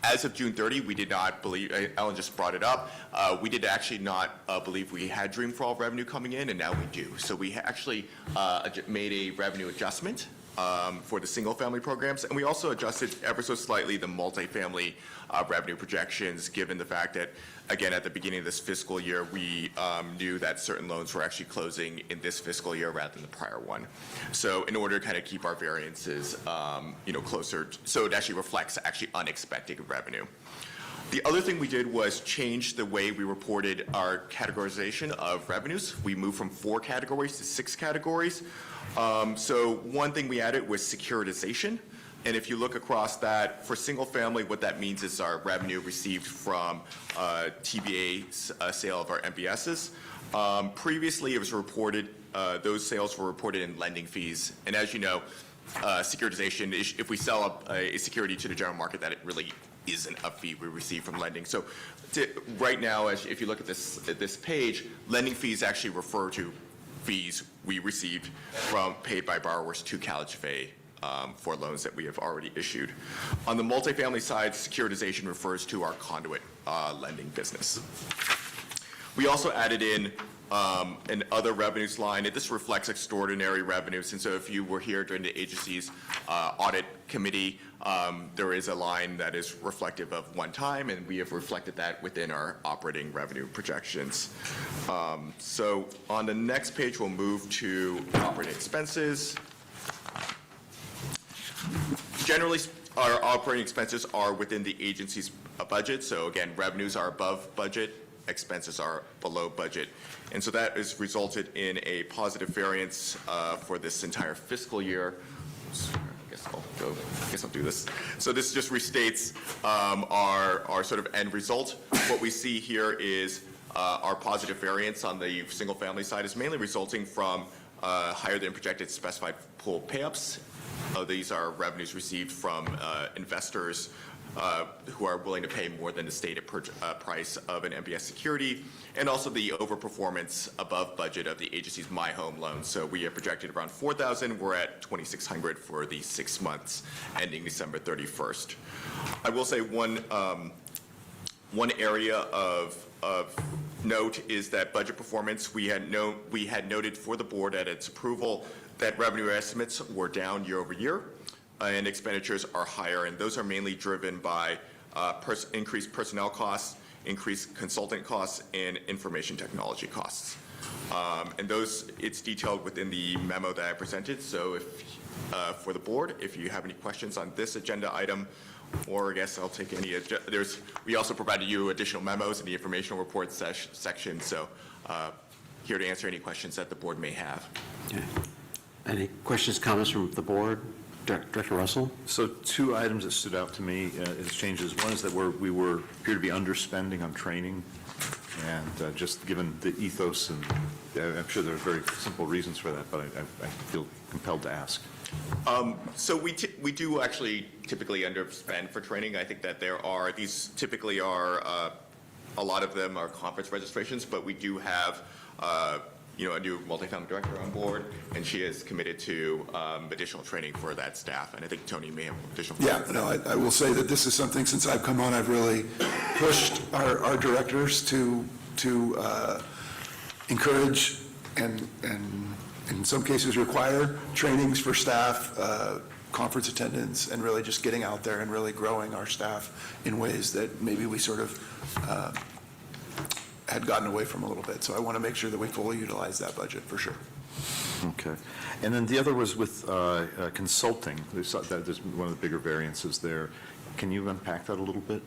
S16: as of June 30, we did not believe, Ellen just brought it up, we did actually not believe we had Dream for All revenue coming in, and now we do. So we actually made a revenue adjustment for the single-family programs, and we also adjusted ever so slightly the multifamily revenue projections, given the fact that, again, at the beginning of this fiscal year, we knew that certain loans were actually closing in this fiscal year rather than the prior one. So in order to kind of keep our variances, closer, so it actually reflects actually unexpected revenue. The other thing we did was change the way we reported our categorization of revenues. We moved from 4 categories to 6 categories. So one thing we added was securitization. And if you look across that, for single family, what that means is our revenue received from TBA's sale of our MBSs. Previously, it was reported, those sales were reported in lending fees. And as you know, securitization, if we sell a security to the general market, that it really isn't a fee we receive from lending. So right now, if you look at this page, lending fees actually refer to fees we received paid by borrowers to CalHFA for loans that we have already issued. On the multifamily side, securitization refers to our conduit lending business. We also added in an other revenues line. This reflects extraordinary revenues, and so if you were here during the agency's audit committee, there is a line that is reflective of one time, and we have reflected that within our operating revenue projections. So on the next page, we'll move to operating expenses. Generally, our operating expenses are within the agency's budget. So again, revenues are above budget, expenses are below budget. And so that has resulted in a positive variance for this entire fiscal year. I guess I'll do this. So this just restates our sort of end result. What we see here is our positive variance on the single family side is mainly resulting from higher than projected specified pool payups. These are revenues received from investors who are willing to pay more than the stated price of an MBS security, and also the overperformance above budget of the agency's My Home loan. So we have projected around $4,000. We're at $2,600 for the 6 months ending December 31st. I will say one area of note is that budget performance. We had noted for the board at its approval that revenue estimates were down year over year, and expenditures are higher, and those are mainly driven by increased personnel costs, increased consultant costs, and information technology costs. And those, it's detailed within the memo that I presented, so if, for the board, if you have any questions on this agenda item or I guess I'll take any, we also provided you additional memos in the informational reports section, so here to answer any questions that the board may have.
S1: Okay. Any questions, comments from the board? Director Russell?
S13: So two items that stood out to me as changes. One is that we appear to be underspending on training, and just given the ethos, and I'm sure there are very simple reasons for that, but I feel compelled to ask.
S16: So we do actually typically underspend for training. I think that these typically are, a lot of them are conference registrations, but we do have a new multifamily director on board, and she is committed to additional training for that staff. And I think Tony may have additional.
S5: Yeah, no, I will say that this is something, since I've come on, I've really pushed our directors to encourage and in some cases require trainings for staff, conference attendance, and really just getting out there and really growing our staff in ways that maybe we sort of had gotten away from a little bit. So I want to make sure that we fully utilize that budget for sure.
S13: Okay. And then the other was with consulting. There's one of the bigger variances there. Can you unpack that a little bit?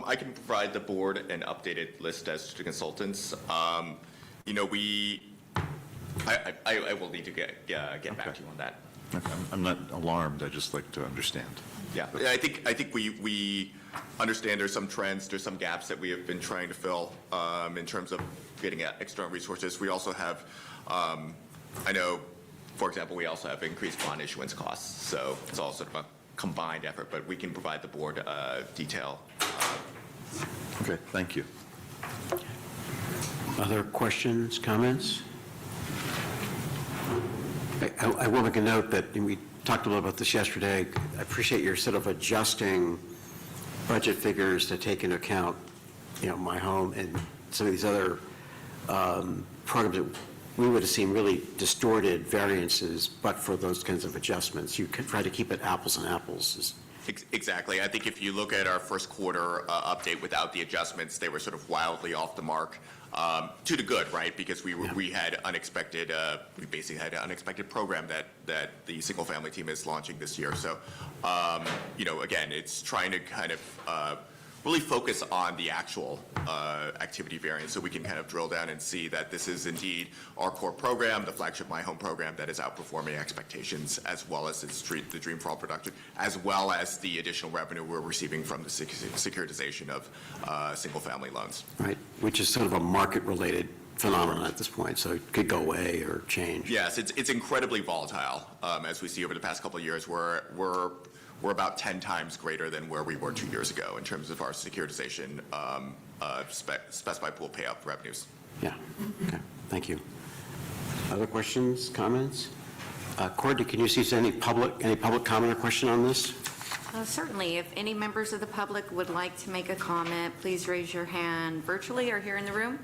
S16: I can provide the board an updated list as to consultants. I will need to get back to you on that.
S13: Okay. I'm not alarmed. I just like to understand.
S16: Yeah, I think we understand there's some trends, there's some gaps that we have been trying to fill in terms of getting at external resources. We also have, I know, for example, we also have increased bond issuance costs. So it's all sort of a combined effort, but we can provide the board detail.
S13: Okay, thank you.
S1: Other questions, comments? I will make a note that, and we talked a little about this yesterday, I appreciate your sort of adjusting budget figures to take into account, My Home and some of these other programs that we would have seen really distorted variances, but for those kinds of adjustments. You can try to keep it apples and apples.
S16: Exactly. I think if you look at our first quarter update without the adjustments, they were sort of wildly off the mark. To the good, right? Because we had unexpected, we basically had an unexpected program that the single family team is launching this year. So, again, it's trying to kind of really focus on the actual activity variance so we can kind of drill down and see that this is indeed our core program, the flagship My Home program that is outperforming expectations, as well as the Dream for All production, as well as the additional revenue we're receiving from the securitization of single family loans.
S1: Right, which is sort of a market-related phenomenon at this point, so it could go away or change.
S16: Yes, it's incredibly volatile, as we see over the past couple of years. We're about 10 times greater than where we were 2 years ago in terms of our securitization specified pool payout revenues.
S1: Yeah, okay, thank you. Other questions, comments? Courtney, can you see if there's any public comment or question on this?
S2: Certainly. If any members of the public would like to make a comment, please raise your hand virtually or here in the room.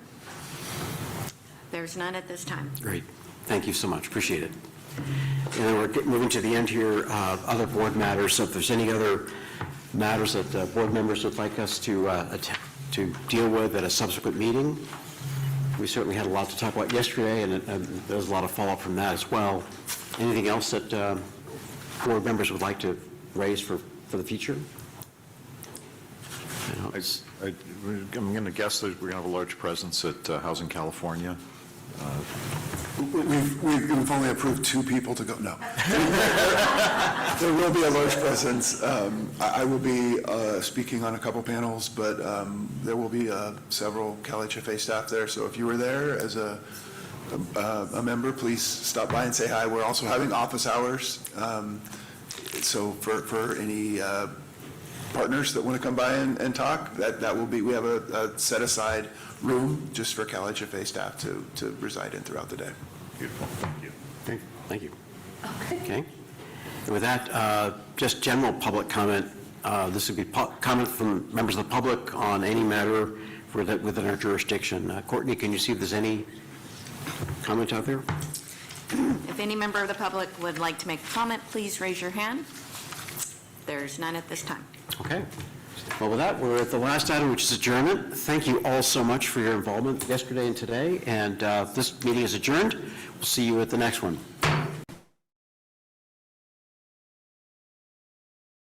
S2: There's none at this time.
S1: Great. Thank you so much. Appreciate it. And we're moving to the end here, other board matters. So if there's any other matters that board members would like us to deal with at a subsequent meeting, we certainly had a lot to talk about yesterday, and there was a lot of follow-up from that as well. Anything else that board members would like to raise for the future?
S13: I'm going to guess that we're going to have a large presence at Housing California.
S5: We've only approved 2 people to go. No. There will be a large presence. I will be speaking on a couple panels, but there will be several CalHFA staff there. So if you were there as a member, please stop by and say hi. We're also having office hours. So for any partners that want to come by and talk, that will be, we have a set aside room just for CalHFA staff to reside in throughout the day.
S13: Beautiful, thank you.
S1: Okay, thank you. Okay. And with that, just general public comment. This would be comment from members of the public on any matter within our jurisdiction. Courtney, can you see if there's any comment out there?
S2: If any member of the public would like to make a comment, please raise your hand. There's none at this time.
S1: Okay. Well, with that, we're at the last item, which is adjournment. Thank you all so much for your involvement yesterday and today. And this meeting is adjourned. We'll see you at the next one.